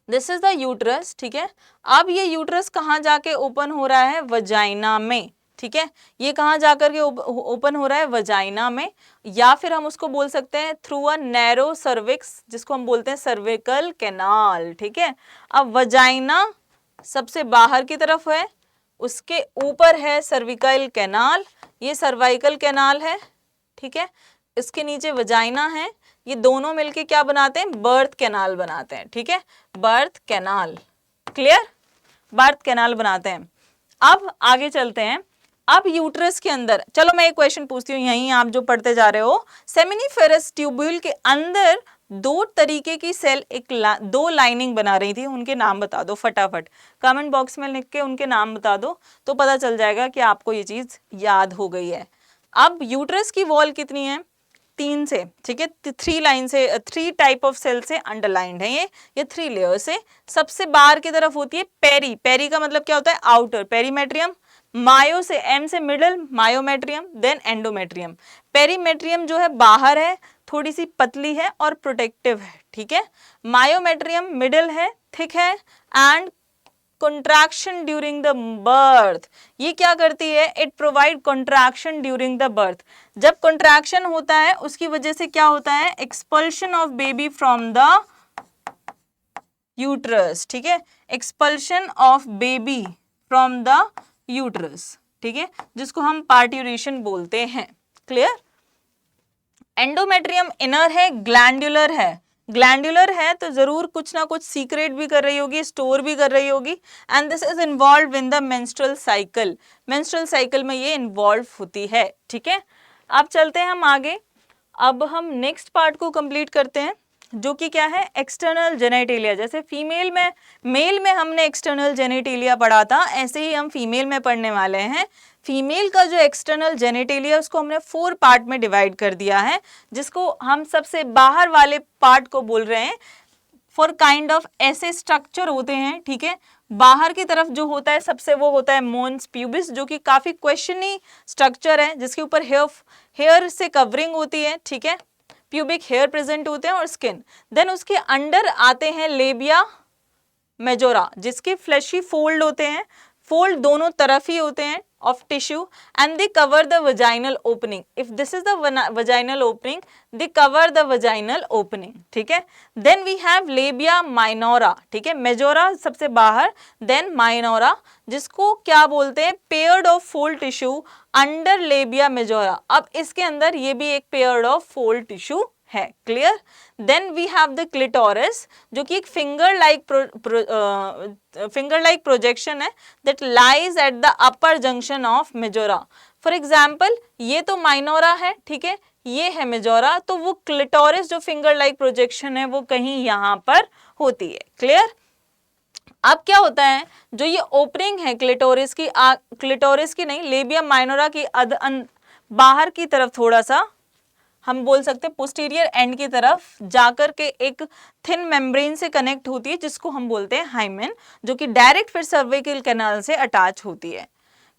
दिस इज द यूट्रस, ठीक है। अब ये यूट्रस कहाँ जाके ओपन हो रहा है? वजाइना में, ठीक है। ये कहाँ जाकर के ओपन हो रहा है? वजाइना में, या फिर हम उसको बोल सकते हैं थ्रू अ नैरो सर्विक्स, जिसको हम बोलते हैं सर्विकल कैनाल, ठीक है। अब वजाइना सबसे बाहर की तरफ है, उसके ऊपर है सर्विकल कैनाल, ये सर्वाइकल कैनाल है, ठीक है। इसके नीचे वजाइना है, ये दोनों मिलके क्या बनाते हैं? बर्थ कैनाल बनाते हैं, ठीक है, birth canal, clear, birth canal बनाते हैं। अब आगे चलते हैं। अब यूट्रस के अंदर, चलो मैं एक क्वेश्चन पूछती हूँ, यहीं आप जो पढ़ते जा रहे हो, सेमिनिफेरस ट्यूब्यूल के अंदर 2 तरीके की सेल दो लाइनिंग बना रही थी, उनके नाम बता दो फटाफट, कमेंट बॉक्स में लिख के उनके नाम बता दो, तो पता चल जाएगा कि आपको ये चीज याद हो गई है। अब यूट्रस की वॉल कितनी है? 3 से, ठीक है, 3 लाइन से, 3 टाइप ऑफ सेल से अंडरलाइंड है ये 3 लेयर से। सबसे बाहर की तरफ होती है पेरी, पेरी का मतलब क्या होता है? Outer, perimetrium. मायो से, एम से middle, myometrium, then endometrium. Perimetrium जो है बाहर है, थोड़ी सी पतली है और प्रोटेक्टिव है, ठीक है। मायोमेट्रियम मिडल है, थिक है, and contraction during the birth, ये क्या करती है? It provide contraction during the birth। जब contraction होता है उसकी वजह से क्या होता है? expulsion of baby from the uterus, ठीक है, expulsion of baby from the uterus, ठीक है, जिसको हम पार्ट्यूरेशन बोलते हैं, क्लियर। एंडोमेट्रियम इनर है, ग्लैंडुलर है, ग्लैंडुलर है तो जरूर कुछ ना कुछ सीक्रेट भी कर रही होगी, स्टोर भी कर रही होगी, and this is involve in the menstrual cycle, menstrual cycle में ये इन्वॉल्व होती है, ठीक है। अब चलते हैं हम आगे। अब हम नेक्स्ट पार्ट को कंप्लीट करते हैं, जो कि क्या है? External genitalia. जैसे फीमेल में, मेल में हमने एक्सटर्नल जेनेटेलिया पढ़ा था, ऐसे ही हम फीमेल में पढ़ने वाले हैं। फीमेल का जो एक्सटर्नल जेनेटेलिया उसको हमने 4 पार्ट में डिवाइड कर दिया है, जिसको हम सबसे बाहर वाले पार्ट को बोल रहे हैं। फॉर काइंड ऑफ ऐसे स्ट्रक्चर होते हैं, ठीक है, बाहर की तरफ जो होता है सबसे वो होता है मोन्स प्यूबिस, जो कि काफी क्वेश्चनी स्ट्रक्चर है, जिसके ऊपर हेयर से कवरिंग होती है, ठीक है, प्यूबिक हेयर प्रेजेंट होते हैं और स्किन। देन उसके अंडर आते हैं लेबिया मेजोरा, जिसके फ्लैशी फोल्ड होते हैं, फोल्ड दोनों तरफ ही होते हैं of tissue, and they cover the vaginal opening. If this is the vaginal opening, they cover the vaginal opening. ठीक है, then we have labia minora, ठीक है, majora सबसे बाहर, then minora, जिसको क्या बोलते हैं, paired of fold tissue under labia majora. अब इसके अंदर ये भी एक paired of fold tissue है, clear. Then we have the clitoris, जो कि एक फिंगर लाइक प्रोजेक्शन है that lies at the upper junction of majora. For example ये तो माइनोरा है, ठीक है, ये है मेजोरा, तो वो क्लिटोरिस जो फिंगर लाइक प्रोजेक्शन है वो कहीं यहाँ पर होती है, क्लियर। अब क्या होता है, जो ये ओपनिंग है क्लिटोरिस की नहीं, लेबिया माइनोरा की बाहर की तरफ थोड़ा सा हम बोल सकते हैं पोस्टीरियर एंड की तरफ जाकर के एक थिन मेम्ब्रेन से कनेक्ट होती है, जिसको हम बोलते हैं हाइमेन, जो कि डायरेक्ट फिर सर्वाइकल कैनाल से अटैच होती है,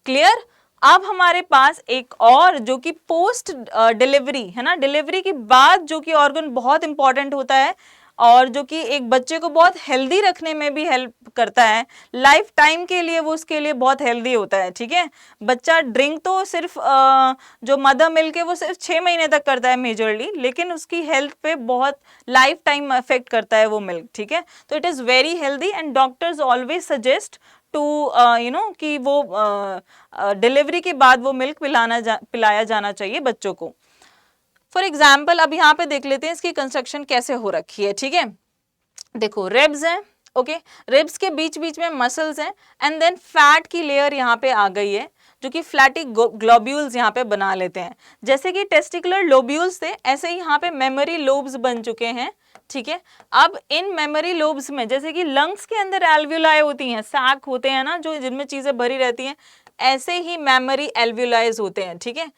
क्लियर। अब हमारे पास एक और जो कि पोस्ट डिलीवरी है ना, डिलीवरी के बाद जो कि ऑर्गन बहुत इंपॉर्टेंट होता है और जो कि एक बच्चे को बहुत हेल्दी रखने में भी हेल्प करता है, लाइफ टाइम के लिए वो उसके लिए बहुत हेल्दी होता है, ठीक है। बच्चा ड्रिंक तो सिर्फ जो मदर मिल्क है वो सिर्फ 6 महीने तक करता है मेजरली, लेकिन उसकी हेल्थ पे बहुत लाइफ टाइम अफेक्ट करता है वो मिल्क, ठीक है। तो it is very healthy and doctors always suggest to कि वो डिलीवरी के बाद वो मिल्क पिलाया जाना चाहिए बच्चों को। फॉर एग्जाम्पल अब यहाँ पे देख लेते हैं इसकी कंस्ट्रक्शन कैसे हो रखी है, ठीक है। देखो रिब्स हैं, ओके, रिब्स के बीच बीच में मसल्स हैं एंड देन फैट की लेयर यहाँ पे आ गई है, जो कि फ्लैटी ग्लोब्यूल्स यहाँ पे बना लेते हैं। जैसे कि टेस्टिकुलर लोब्यूल्स थे, ऐसे ही यहाँ पे मेमोरी लोब्स बन चुके हैं, ठीक है। अब इन मेमोरी लोब्स में जैसे कि लंग्स के अंदर एल्व्यूलाई होती हैं, सैक होते हैं ना, जो जिनमें चीजें भरी रहती हैं, ऐसे ही मेमोरी एल्व्यूलाइज होते हैं, ठीक है।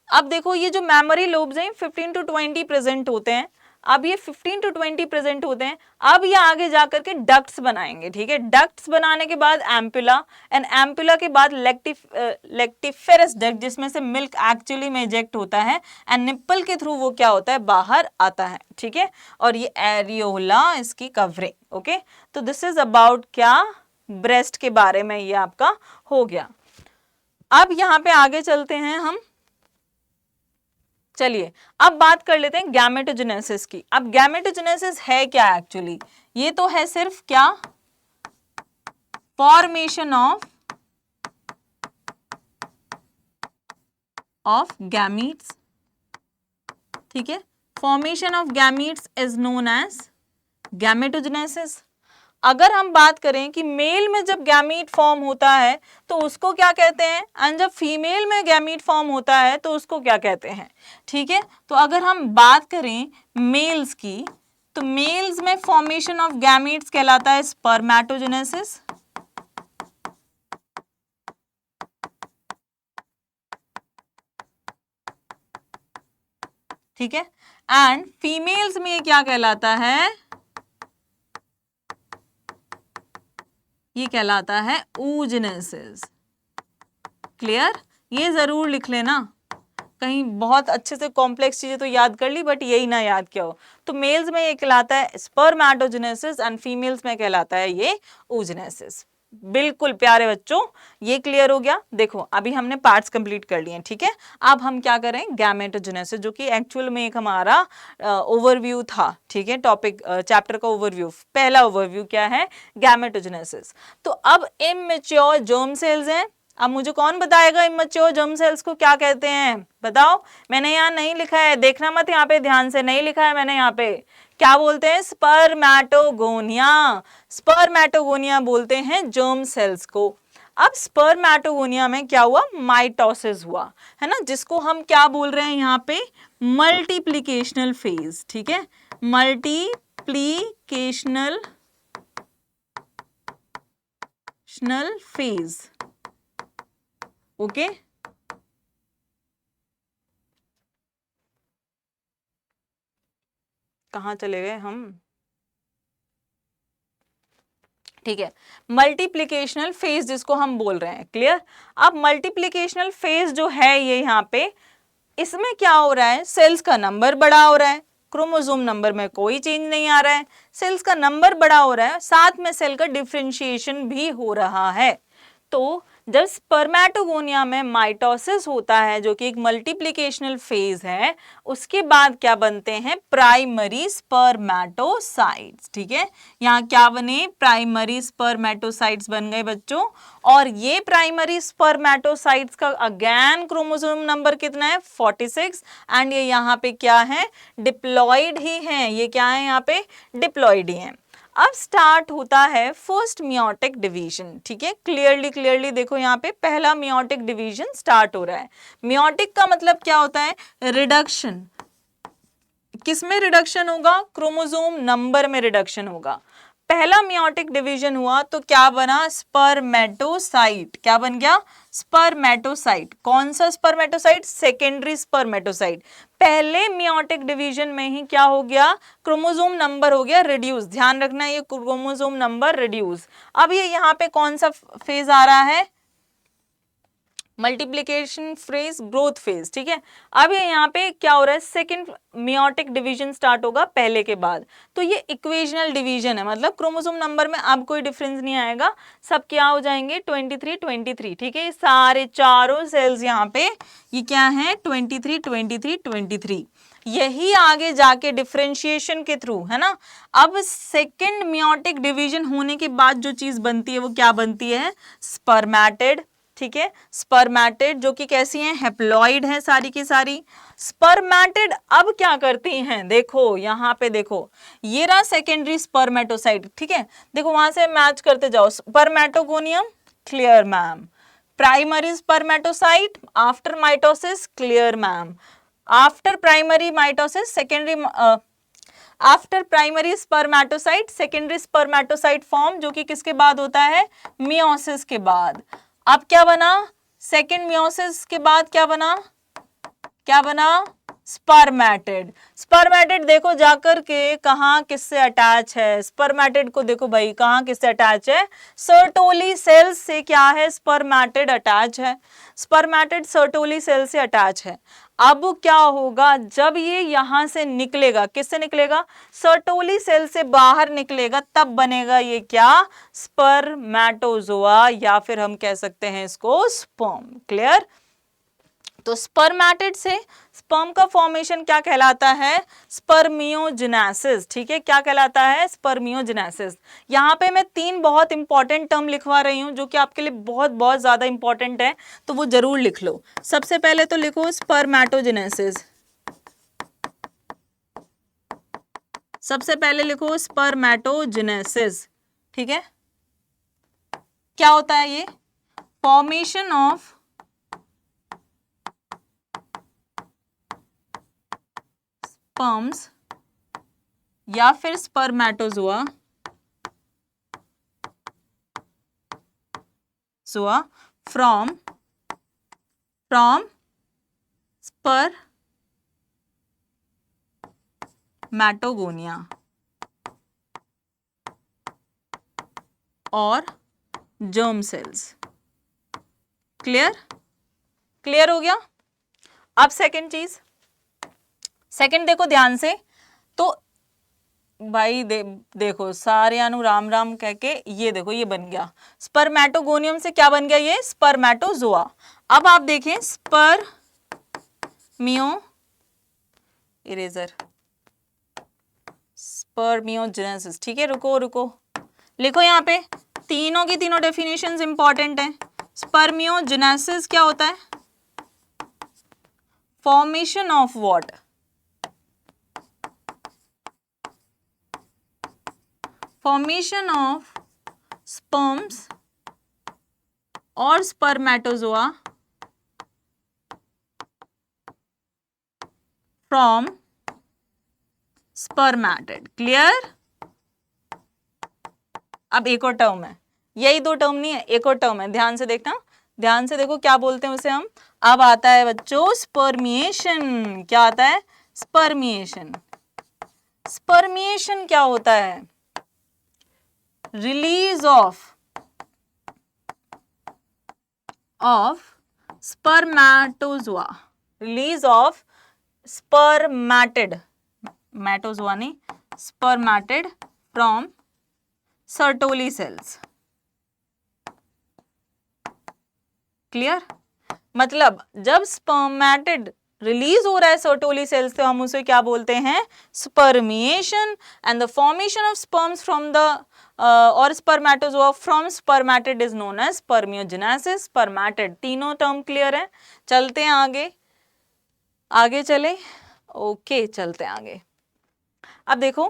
अब देखो ये जो मेमोरी लोब्स हैं 15 to 20 प्रेजेंट होते हैं। अब ये 15 to 20 प्रेजेंट होते हैं, अब ये आगे जाकर के डक्ट्स बनाएंगे, ठीक है। डक्ट्स बनाने के बाद एम्पुला एंड एम्पुला के बाद लेक्टिफेरस डक्ट, जिसमें से मिल्क एक्चुअली में इजेक्ट होता है एंड निप्पल के थ्रू वो क्या होता है, बाहर आता है, ठीक है। और ये एरियोला इसकी कवरिंग, ओके। तो दिस इज अबाउट क्या, ब्रेस्ट के बारे में ये आपका हो गया। अब यहाँ पे आगे चलते हैं हम, चलिए अब बात कर लेते हैं गैमेटोजेनेसिस की। अब गैमेटोजेनेसिस है क्या एक्चुअली, ये तो है सिर्फ क्या, फॉर्मेशन ऑफ गैमीट्स, ठीक है। Formation of gametes is known as gametogenesis. अगर हम बात करें कि मेल में जब गैमीट फॉर्म होता है तो उसको क्या कहते हैं, एंड जब फीमेल में गैमीट फॉर्म होता है तो उसको क्या कहते हैं, ठीक है। तो अगर हम बात करें मेल्स की, तो मेल्स में फॉर्मेशन ऑफ गैमीट्स कहलाता है स्पर्मेटोजेनेसिस, ठीक है। एंड फीमेल्स में क्या कहलाता है, ये कहलाता है oogenesis, क्लियर। ये जरूर लिख लेना, कहीं बहुत अच्छे से कॉम्प्लेक्स चीजें तो याद कर ली बट यही ना याद किया हो। तो मेल्स में ये कहलाता है स्पर्मेटोजेनेसिस एंड फीमेल्स में कहलाता है ये oogenesis। बिल्कुल प्यारे बच्चों, ये क्लियर हो गया। देखो अभी हमने पार्ट्स कंप्लीट कर लिए हैं, ठीक है। अब हम क्या करें, गैमेटोजेनेसिस, जो कि एक्चुअल में एक हमारा ओवरव्यू था, ठीक है, टॉपिक चैप्टर का ओवरव्यू। पहला ओवरव्यू क्या है, गैमेटोजेनेसिस। तो अब इमैच्योर जर्म सेल्स हैं। अब मुझे कौन बताएगा इमैच्योर जर्म सेल्स को क्या कहते हैं, बताओ। मैंने यहाँ नहीं लिखा है, देखना मत, यहाँ पे ध्यान से नहीं लिखा है मैंने, यहाँ पे क्या बोलते हैं, स्पर्मेटोगोनिया। स्पर्मेटोगोनिया बोलते हैं जर्म सेल्स को। अब स्पर्मेटोगोनिया में क्या हुआ, माइटोसिस हुआ, है ना, जिसको हम क्या बोल रहे हैं यहाँ पे, मल्टीप्लिकेशनल फेज, ठीक है, मल्टीप्लिकेशनल फेज, ओके। कहाँ चले गए हम, ठीक है, मल्टीप्लिकेशनल फेज जिसको हम बोल रहे हैं, क्लियर। अब मल्टीप्लिकेशनल फेज जो है ये यहाँ पे, इसमें क्या हो रहा है, सेल्स का नंबर बड़ा हो रहा है, क्रोमोसोम नंबर में कोई चेंज नहीं आ रहा है, सेल्स का नंबर बड़ा हो रहा है, साथ में सेल का डिफरेंशिएशन भी हो रहा है। तो जब स्पर्मेटोगोनिया में माइटोसिस होता है जो कि एक मल्टीप्लिकेशनल फेज है, उसके बाद क्या बनते हैं, प्राइमरी स्पर्मेटोसाइट्स। ठीक है, यहाँ क्या बने, प्राइमरी स्पर्मेटोसाइट्स बन गए बच्चों। और ये प्राइमरी स्पर्मेटोसाइट्स का अगेन क्रोमोसोम नंबर कितना है, 46। एंड ये यहाँ पे क्या है, डिप्लॉइड ही है, ये क्या है यहाँ पे, डिप्लॉइड ही है। अब स्टार्ट होता है फर्स्ट मियोटिक डिवीजन। ठीक है, क्लियरली देखो यहाँ पे पहला मियोटिक डिवीजन स्टार्ट हो रहा है। मियोटिक का मतलब क्या होता है, रिडक्शन। किसमें रिडक्शन होगा, क्रोमोसोम नंबर में रिडक्शन होगा। पहला मियोटिक डिवीजन हुआ तो क्या बना, स्पर्मेटोसाइट। क्या बन गया, स्पर्मेटोसाइट। कौन सा स्पर्मेटोसाइट, सेकेंडरी स्पर्मेटोसाइट। पहले मियोटिक डिवीजन में ही क्या हो गया, क्रोमोसोम नंबर हो गया रिड्यूस। ध्यान रखना ये क्रोमोसोम नंबर रिड्यूस। अब ये यहाँ पे कौन सा फेज आ रहा है, मल्टीप्लिकेशन फेज, ग्रोथ फेज। ठीक है, अब ये यहाँ पे क्या हो रहा है, सेकंड मियोटिक डिवीजन स्टार्ट होगा पहले के बाद। तो ये इक्वेशनल डिवीजन है, मतलब क्रोमोसोम नंबर में अब कोई डिफरेंस नहीं आएगा, सब क्या हो जाएंगे 23 23। ठीक है, ये सारे चारों सेल्स यहाँ पे ये क्या है, 23 23 23। यही आगे जाके डिफरेंशिएशन के थ्रू है ना। अब सेकंड मियोटिक डिवीजन होने के बाद जो चीज बनती है वो क्या बनती है, स्पर्मेटिड। ठीक है, स्पर्मेटिड जो कि कैसी हैं, हैप्लॉइड है सारी की सारी। स्पर्मेटिड अब क्या करती हैं, देखो यहाँ पे देखो, ये रहा सेकेंडरी स्पर्मेटोसाइट। ठीक है, देखो वहां से मैच करते जाओ, spermatogonium clear ma'am, primary spermatocyte after mitosis clear ma'am, after primary mitosis secondary, after primary spermatocyte secondary spermatocyte form, जो कि किसके बाद होता है, मियोसिस के बाद। अब क्या बना, सेकेंड मियोसिस के बाद क्या बना, क्या बना, स्पर्मेटिड। स्पर्मेटिड देखो जाकर के कहाँ किससे अटैच है, स्पर्मेटिड को देखो भाई कहाँ किससे अटैच है, सर्टोली सेल्स से क्या है, स्पर्मेटिड अटैच है, स्पर्मेटिड सर्टोली सेल से अटैच है। अब क्या होगा, जब ये यहां से निकलेगा, किससे निकलेगा, सर्टोली सेल से बाहर निकलेगा, तब बनेगा ये क्या, स्पर्मेटोजोआ, या फिर हम कह सकते हैं इसको स्पर्म। क्लियर, तो स्पर्मेटिड से स्पर्म का फॉर्मेशन क्या कहलाता है, स्पर्मियोजेनेसिस। ठीक है, क्या कहलाता है, स्पर्मियोजेनेसिस। यहाँ पे मैं 3 बहुत इंपॉर्टेंट टर्म लिखवा रही हूँ जो कि आपके लिए बहुत बहुत ज्यादा इंपॉर्टेंट है, तो वो जरूर लिख लो। सबसे पहले तो लिखो स्पर्मेटोजेनेसिस, सबसे पहले लिखो स्पर्मेटोजेनेसिस। ठीक है, क्या होता है ये, फॉर्मेशन ऑफ स्पर्म्स या फिर स्पर्मेटोजोआ फ्रॉम स्पर्मेटोगोनिया और जर्म सेल्स। क्लियर, क्लियर हो गया। अब सेकंड चीज, सेकंड देखो ध्यान से, तो भाई देखो सारे राम राम कह के ये देखो ये बन गया, स्पर्मेटोगोनियम से क्या बन गया, ये स्पर्मेटोजोआ। अब आप देखें स्पर्मियोजेनेसिस। ठीक है, रुको रुको, लिखो यहाँ पे तीनों की तीनों डेफिनेशंस इंपॉर्टेंट हैं। स्पर्मियोजेनेसिस क्या होता है, formation of what, formation of sperms और स्पर्मेटोजोआ फ्रॉम स्पर्मेटिड। क्लियर, अब एक और टर्म है, यही 2 टर्म नहीं है, एक और टर्म है, ध्यान से देखना, ध्यान से देखो क्या बोलते हैं उसे हम। अब आता है बच्चों स्पर्मिएशन। क्या आता है, स्पर्मिएशन। स्पर्मिएशन क्या होता है, release of spermatozoa, release of spermatid स्पर्मेटोजोआनी spermatid from Sertoli cells. Clear? मतलब जब स्पर्मेटिड रिलीज हो रहा है सर्टोली सेल्स से, हम उसे क्या बोलते हैं? Spermiation. And the formation of sperms from the और spermatozoa from spermatid is known as spermiogenesis. Spermatid, तीनों टर्म क्लियर है? चलते हैं आगे, आगे चले। ओके, चलते हैं आगे। अब देखो,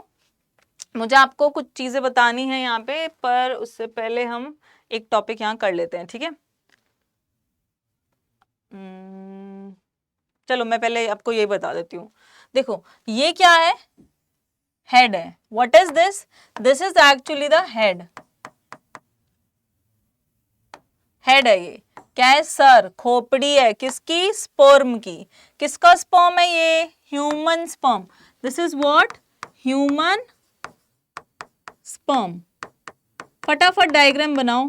मुझे आपको कुछ चीजें बतानी है यहाँ पे, पर उससे पहले हम एक टॉपिक यहाँ कर लेते हैं, ठीक है? चलो मैं पहले आपको ये बता देती हूँ। देखो ये क्या है? हेड है। What is this? This is actually the head. Head है ये। क्या है? सर, खोपड़ी है किसकी? स्पर्म की। किसका स्पर्म है ये? Human sperm. This is what? Human sperm. फटाफट डायग्राम बनाओ,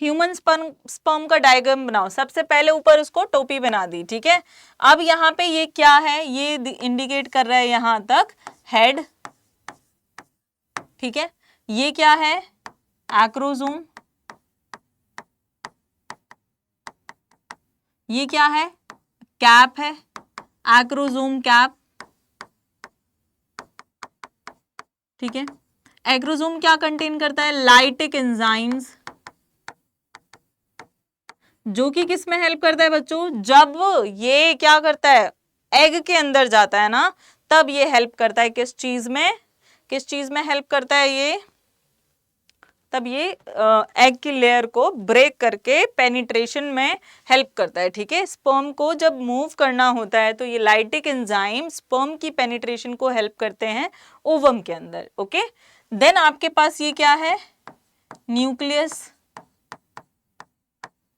ह्यूमन स्पर्म का डायग्राम बनाओ। सबसे पहले ऊपर उसको टोपी बना दी, ठीक है? अब यहाँ पे ये क्या है? ये इंडिकेट कर रहा है यहां तक हेड, ठीक है? ये क्या है? एक्रोसोम। ये क्या है? कैप है, एक्रोसोम कैप, ठीक है? एक्रोसोम क्या कंटेन करता है? लाइटिक एंजाइम्स, जो कि किस में हेल्प करता है बच्चों? जब ये क्या करता है? एग के अंदर जाता है ना, तब ये हेल्प करता है। किस चीज में? किस चीज में हेल्प करता है ये? तब ये एग की लेयर को ब्रेक करके पेनिट्रेशन में हेल्प करता है, ठीक है? स्पर्म को जब मूव करना होता है तो ये लाइटिक एंजाइम स्पर्म की पेनिट्रेशन को हेल्प करते हैं ओवम के अंदर। ओके, देन आपके पास ये क्या है? Nucleus.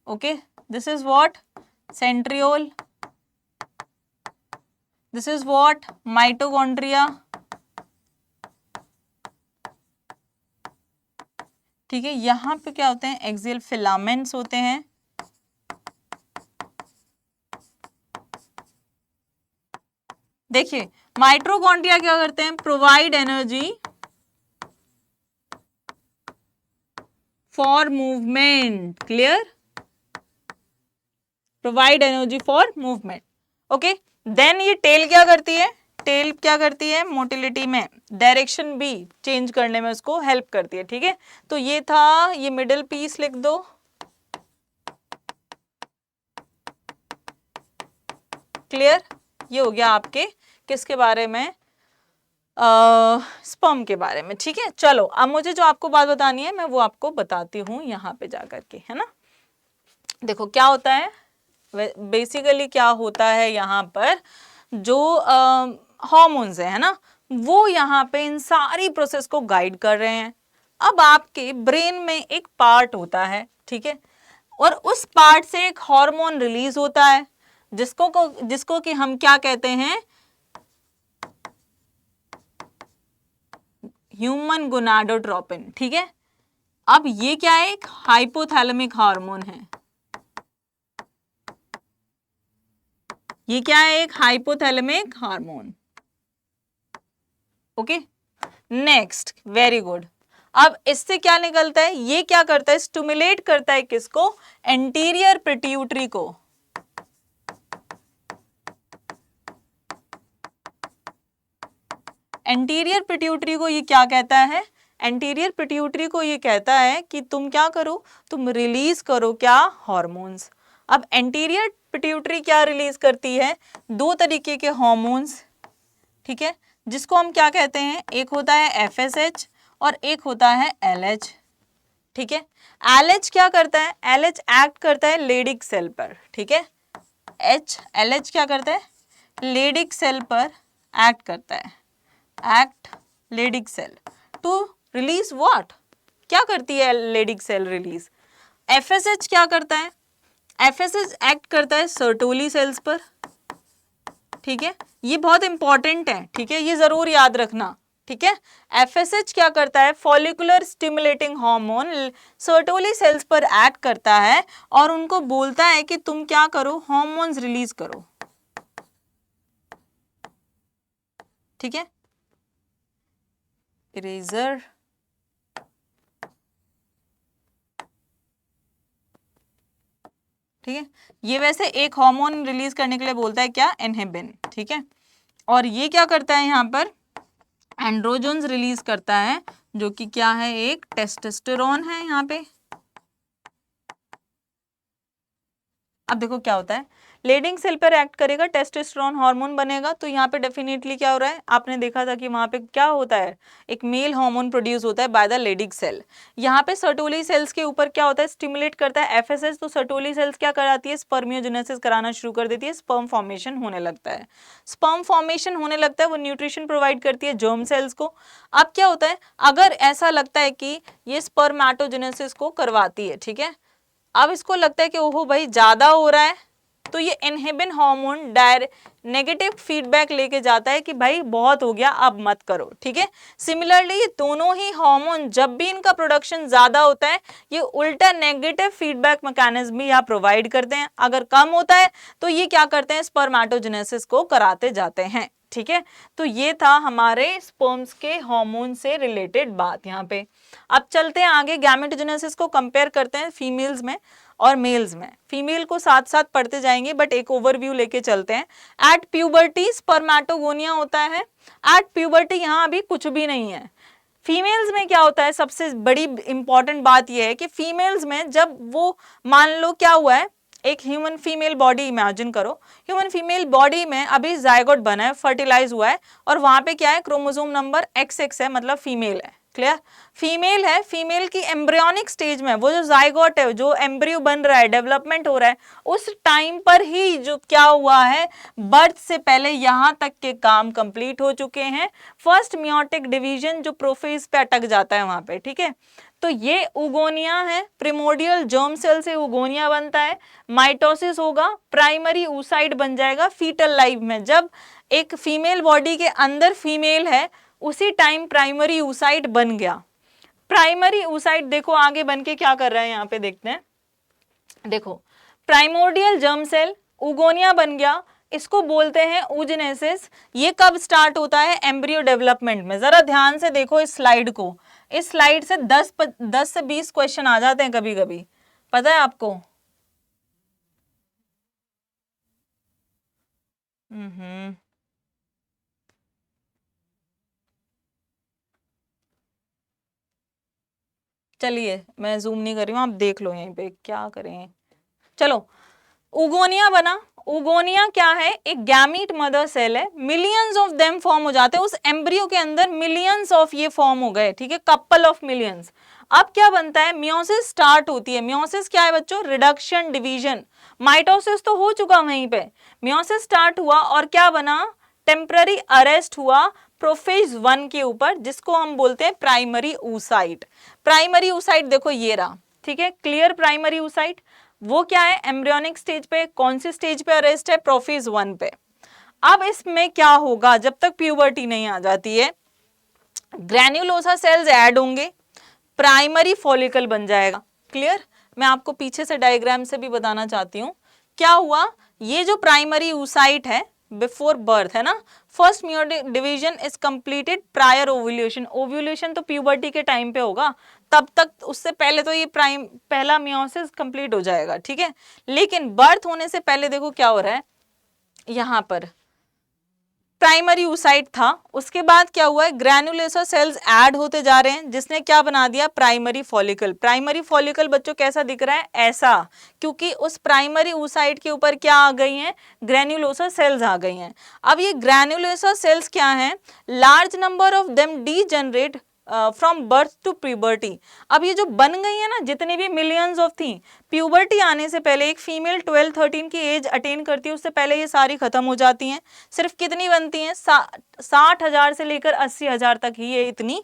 Okay, this is what? Centriole. This is what? Mitochondria, ठीक है? यहां पे क्या होते हैं? एक्सियल फिलामेंट्स होते हैं। देखिए माइटोकॉन्ड्रिया क्या करते हैं? Provide energy for movement. Clear? Provide energy for movement. Okay, then ये टेल क्या करती है? टेल क्या करती है? मोटिलिटी में, डायरेक्शन भी चेंज करने में उसको हेल्प करती है, ठीक है? तो ये था, ये मिडिल पीस लिख दो। क्लियर? ये हो गया आपके किसके बारे में? स्पर्म के बारे में, ठीक है? चलो अब मुझे जो आपको बात बतानी है मैं वो आपको बताती हूँ यहाँ पे जाकर के, है ना? देखो क्या होता है, बेसिकली क्या होता है यहाँ पर, जो हार्मोन्स है ना, वो यहाँ पे इन सारी प्रोसेस को गाइड कर रहे हैं। अब आपके ब्रेन में एक पार्ट होता है, ठीक है? और उस पार्ट से एक हार्मोन रिलीज होता है जिसको कि हम क्या कहते हैं? ह्यूमन गोनाडोट्रोपिन, ठीक है? अब ये क्या है? एक हाइपोथैलेमिक हार्मोन है। ये क्या है? एक hypothalamic hormone. Okay, next, very good. अब इससे क्या निकलता है? ये क्या करता है? स्टिमुलेट करता है किसको? एंटीरियर पिट्यूटरी को। एंटीरियर पिट्यूटरी को ये क्या कहता है? एंटीरियर पिट्यूटरी को ये कहता है कि तुम क्या करो? तुम रिलीज करो क्या? हार्मोन्स। अब एंटीरियर पिट्यूटरी क्या रिलीज करती है? दो तरीके के हार्मोन्स, ठीक है? जिसको हम क्या कहते हैं? एक होता है FSH और एक होता है LH, ठीक है? LH क्या करता है? LH एक्ट करता है लेडिक सेल पर, ठीक है? LH क्या करता है? लेडिक सेल पर एक्ट करता है। Act Leydig cell to release what? क्या करती है लेडिक सेल रिलीज? FSH क्या करता है? FSH एक्ट करता है सर्टोली सेल्स पर, ठीक है? ये बहुत इंपॉर्टेंट है, ठीक है? ये जरूर याद रखना, ठीक है? FSH क्या करता है? Follicular stimulating hormone Sertoli cells पर एक्ट करता है और उनको बोलता है कि तुम क्या करो? हार्मोन्स रिलीज करो, ठीक है, इरेजर, ठीक है। ये वैसे एक हार्मोन रिलीज करने के लिए बोलता है क्या, इनहिबिन, ठीक है। और ये क्या करता है यहाँ पर, एंड्रोजन्स रिलीज करता है, जो कि क्या है, एक टेस्टोस्टेरोन है यहाँ पे। अब देखो क्या होता है, लेडिंग सेल पर एक्ट करेगा, टेस्टोस्टेरोन हार्मोन बनेगा, तो यहाँ पे डेफिनेटली क्या हो रहा है, आपने देखा था कि वहां पे क्या होता है, एक मेल हार्मोन प्रोड्यूस होता है बाय द लेडिंग सेल। यहाँ पे सर्टोली सेल्स के ऊपर क्या होता है, स्टिमुलेट करता है एफएसएच, तो सर्टोली सेल्स क्या कराती है, स्पर्मियोजेनेसिस कराना शुरू कर देती है, स्पर्म फॉर्मेशन होने लगता है। स्पर्म फॉर्मेशन होने लगता है, वो न्यूट्रिशन प्रोवाइड करती है जर्म सेल्स को। अब क्या होता है, अगर ऐसा लगता है कि ये स्पर्मेटोजेनेसिस को करवाती है, ठीक है, अब इसको लगता है कि ओहो भाई ज्यादा हो रहा है, तो ये इनहिबिन हार्मोन नेगेटिव फीडबैक लेके जाता है कि भाई बहुत हो गया, अब मत करो, ठीक है। सिमिलरली ये दोनों ही हार्मोन जब भी इनका प्रोडक्शन ज्यादा होता है, ये उल्टा नेगेटिव फीडबैक मैकेनिज्म भी यहाँ प्रोवाइड करते हैं। अगर कम होता है तो ये क्या करते हैं, स्पर्मेटोजेनेसिस को कराते जाते हैं, ठीक है। तो ये था हमारे स्पर्म्स के हार्मोन से रिलेटेड बात यहाँ पे। अब चलते हैं आगे, गैमेटोजेनेसिस को कंपेयर करते हैं फीमेल्स में और मेल्स में। फीमेल को साथ साथ पढ़ते जाएंगे, बट एक ओवरव्यू लेके चलते हैं। एट प्यूबर्टी स्पर्मेटोगोनिया होता है, एट प्यूबर्टी यहाँ अभी कुछ भी नहीं है। फीमेल्स में क्या होता है, सबसे बड़ी इंपॉर्टेंट बात यह है कि फीमेल्स में जब वो, मान लो क्या हुआ है, एक ह्यूमन फीमेल बॉडी इमेजिन करो, ह्यूमन फीमेल बॉडी में अभी जायगोट बना है, फर्टिलाइज हुआ है, और वहां पे क्या है, क्रोमोसोम नंबर XX है, मतलब फीमेल है, क्लियर, फीमेल है। फीमेल की एम्ब्रियोनिक स्टेज में वो जो जायगोट है, जो एम्ब्रियो बन रहा है, डेवलपमेंट हो रहा है, उस टाइम पर ही जो क्या हुआ है, बर्थ से पहले यहां तक के काम कंप्लीट हो चुके हैं। फर्स्ट मियोटिक डिवीजन जो प्रोफेज पे अटक जाता है वहां पे, ठीक है। तो ये उगोनिया है, प्रिमोडियल जर्म सेल से उगोनिया बनता है, माइटोसिस होगा, प्राइमरी oocyte बन जाएगा फीटल लाइफ में। जब एक फीमेल बॉडी के अंदर फीमेल है, उसी टाइम प्राइमरी oocyte बन गया। प्राइमरी oocyte देखो आगे बन के क्या कर रहा है, यहाँ पे देखते हैं, देखो प्राइमोडियल जर्म सेल उगोनिया बन गया, इसको बोलते हैं oogenesis। ये कब स्टार्ट होता है, एम्ब्रियो डेवलपमेंट में। जरा ध्यान से देखो इस स्लाइड को, इस स्लाइड से 10 से 20 क्वेश्चन आ जाते हैं कभी कभी, पता है आपको। चलिए मैं जूम नहीं कर रही हूँ, आप देख लो यहीं पे क्या करें। चलो, उगोनिया बना। उगोनिया क्या है, एक गैमीट मदर सेल है, मिलियंस ऑफ देम फॉर्म हो जाते हैं उस एम्ब्रियो के अंदर, मिलियंस ऑफ ये फॉर्म हो गए, ठीक है, कपल ऑफ मिलियंस। अब क्या बनता है, मियोसिस स्टार्ट होती है। मियोसिस क्या है बच्चों, रिडक्शन, डिवीजन। माइटोसिस तो हो चुका वहीं पे, मियोसिस स्टार्ट हुआ और क्या बना, टेम्पररी अरेस्ट हुआ प्रोफेज 1 के ऊपर, जिसको हम बोलते हैं प्राइमरी oocyte। प्राइमरी oocyte देखो ये रहा, ठीक है, क्लियर। प्राइमरी oocyte वो क्या है, एम्ब्रियोनिक स्टेज पे, कौन सी स्टेज पे अरेस्ट है, प्रोफेज 1 पे। अब इसमें क्या होगा, जब तक प्यूबर्टी नहीं आ जाती है, ग्रैन्युलोसा सेल्स ऐड होंगे, प्राइमरी फॉलिकल बन जाएगा, क्लियर। मैं आपको पीछे से डायग्राम से भी बताना चाहती हूँ। क्या हुआ, ये जो प्राइमरी oocyte है बिफोर बर्थ है ना, first meiotic division is completed prior ovulation. Ovulation तो प्यूबर्टी के टाइम पे होगा, तब तक, उससे पहले तो ये पहला मियोसिस कंप्लीट हो जाएगा, ठीक है। लेकिन बर्थ होने से पहले देखो क्या हो रहा है, यहाँ पर प्राइमरी oocyte था, उसके बाद क्या हुआ है, ग्रैन्युलोसा सेल्स ऐड होते जा रहे हैं, जिसने क्या बना दिया, प्राइमरी फॉलिकल। प्राइमरी फॉलिकल बच्चों कैसा दिख रहा है, ऐसा, क्योंकि उस प्राइमरी oocyte के ऊपर क्या आ गई हैं, ग्रैन्युलोसा सेल्स आ गई हैं। अब ये ग्रैन्युलोसा सेल्स क्या हैं, large number of them degenerate from birth to puberty. अब ये जो बन गई है ना, जितनी भी मिलियंस ऑफ थी, प्यूबर्टी आने से पहले एक फीमेल 12-13 की एज अटेन करती है, उससे पहले ये सारी खत्म हो जाती हैं। सिर्फ कितनी बनती हैं, 60,000 से लेकर 80,000 तक ही ये इतनी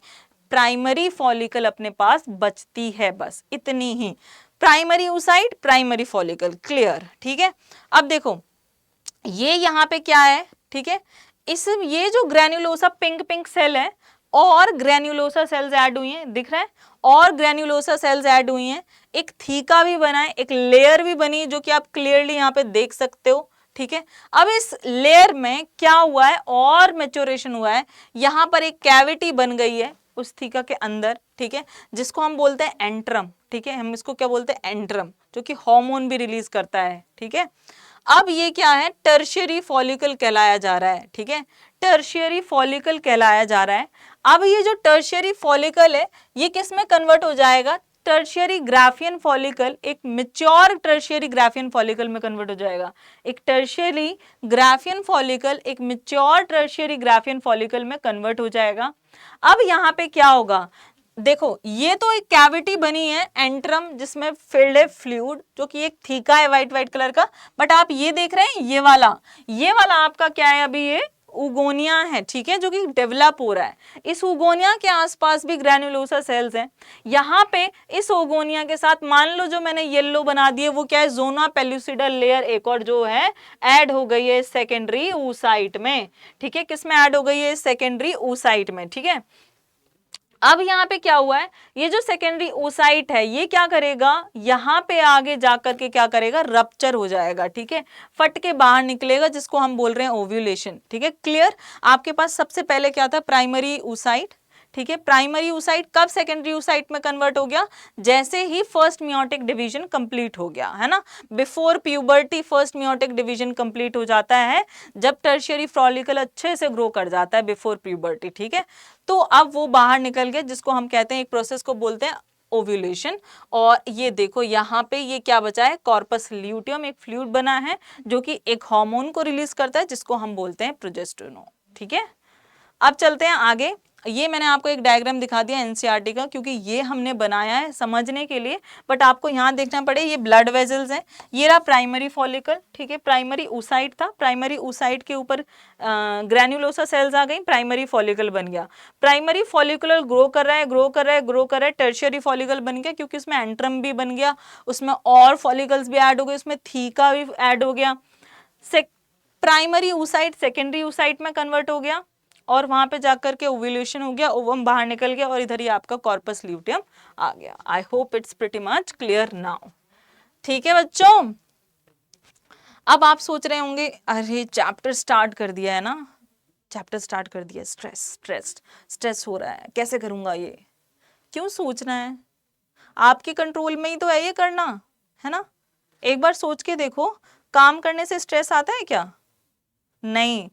प्राइमरी फॉलिकल अपने पास बचती है, बस इतनी ही। Primary oocyte, primary follicle, clear, ठीक है। अब देखो ये यहाँ पे क्या है, ठीक है, इस ये जो ग्रैन्युलोसा पिंक पिंक सेल है, और ग्रैन्युलोसा सेल्स ऐड हुई हैं, दिख रहा है, और ग्रैन्युलोसा सेल्स ऐड हुई हैं, एक थीका भी बना है, एक लेयर भी बनी, जो कि आप क्लियरली यहाँ पे देख सकते हो, ठीक है। अब इस लेयर में क्या हुआ है और मैच्योरेशन हुआ है, यहां पर एक कैविटी बन गई है उस थीका के अंदर, ठीक है, जिसको हम बोलते हैं एंट्रम, ठीक है, हम इसको क्या बोलते हैं एंट्रम, जो कि हार्मोन भी रिलीज करता है, ठीक है। अब ये क्या है, टर्शियरी फॉलिकल कहलाया जा रहा है, ठीक है, टर्शियरी फॉलिकल कहलाया जा रहा है। अब ये जो टर्शियरी फॉलिकल है ये किस में कन्वर्ट हो जाएगा, टर्शियरी ग्राफियन फॉलिकल एक मैच्योर टर्शियरी ग्राफियन फॉलिकल में कन्वर्ट हो जाएगा। एक टर्शियरी ग्राफियन फॉलिकल एक मैच्योर टर्शियरी ग्राफियन फॉलिकल में कन्वर्ट हो जाएगा। अब यहाँ पे क्या होगा, देखो ये तो एक कैविटी बनी है एंट्रम जिसमें फिल्ड है फ्लूइड, जो कि एक थीका है व्हाइट व्हाइट कलर का, बट आप ये देख रहे हैं ये वाला आपका क्या है, अभी ये उगोनिया है, ठीक है, जो कि डेवलप हो रहा है। इस उगोनिया के आसपास भी ग्रैन्युलोसा सेल्स हैं। यहाँ पे इस उगोनिया के साथ मान लो जो मैंने येलो बना दिए वो क्या है, जोना पेलुसिडा लेयर एक और जो है ऐड हो गई है सेकेंडरी oocyte में, ठीक है, किसमें ऐड हो गई है, सेकेंडरी oocyte में, ठीक है। अब यहाँ पे क्या हुआ है, ये जो सेकेंडरी oocyte है ये क्या करेगा, यहाँ पे आगे जाकर के क्या करेगा, रप्चर हो जाएगा, ठीक है, फट के बाहर निकलेगा, जिसको हम बोल रहे हैं ओव्यूलेशन, ठीक है, क्लियर। आपके पास सबसे पहले क्या था, प्राइमरी oocyte, ठीक है, प्राइमरी oocyte कब सेकेंडरी oocyte में कन्वर्ट हो गया, जैसे ही फर्स्ट मियोटिक डिवीजन कंप्लीट हो गया, है ना, before puberty first meiotic division complete हो जाता है, जब टर्शियरी फॉलिकल अच्छे से ग्रो कर जाता है बिफोर प्यूबर्टी, ठीक है। तो अब वो बाहर निकल गया, जिसको हम कहते हैं, एक प्रोसेस को बोलते हैं ओव्यूलेशन। और ये देखो यहाँ पे ये क्या बचा है, कॉर्पस ल्यूटियम एक फ्लूइड बना है जो कि एक हार्मोन को रिलीज करता है जिसको हम बोलते हैं प्रोजेस्टेरोन, ठीक है। अब चलते हैं आगे, ये मैंने आपको एक डायग्राम दिखा दिया एनसीईआरटी का, क्योंकि ये हमने बनाया है समझने के लिए, बट आपको यहाँ देखना पड़े, ये ब्लड वेजल्स हैं, ये रहा प्राइमरी फॉलिकल, ठीक है, प्राइमरी oocyte था, प्राइमरी oocyte के ऊपर ग्रैन्युलोसा सेल्स आ गई, प्राइमरी फॉलिकल बन गया, प्राइमरी फॉलिकुलर ग्रो कर रहा है, ग्रो कर रहा है, ग्रो कर रहा है, टर्शियरी फॉलिकल बन गया, क्योंकि उसमें एंट्रम भी बन गया, उसमें और फॉलिकल्स भी ऐड हो गए, उसमें थीका भी ऐड हो गया, प्राइमरी oocyte सेकेंडरी oocyte में कन्वर्ट हो गया, और वहां पे जाकर के ओव्यूलेशन हो गया, ओवम बाहर निकल गया, और इधर ही आपका कॉर्पस ल्यूटियम आ गया। I hope it's pretty much clear now, ठीक है बच्चों। अब आप सोच रहे होंगे अरे चैप्टर स्टार्ट कर दिया है ना, चैप्टर स्टार्ट कर दिया, स्ट्रेस हो रहा है, कैसे करूंगा ये, क्यों सोचना है, आपके कंट्रोल में ही तो है ये करना, है ना। एक बार सोच के देखो, काम करने से स्ट्रेस आता है क्या, नहीं,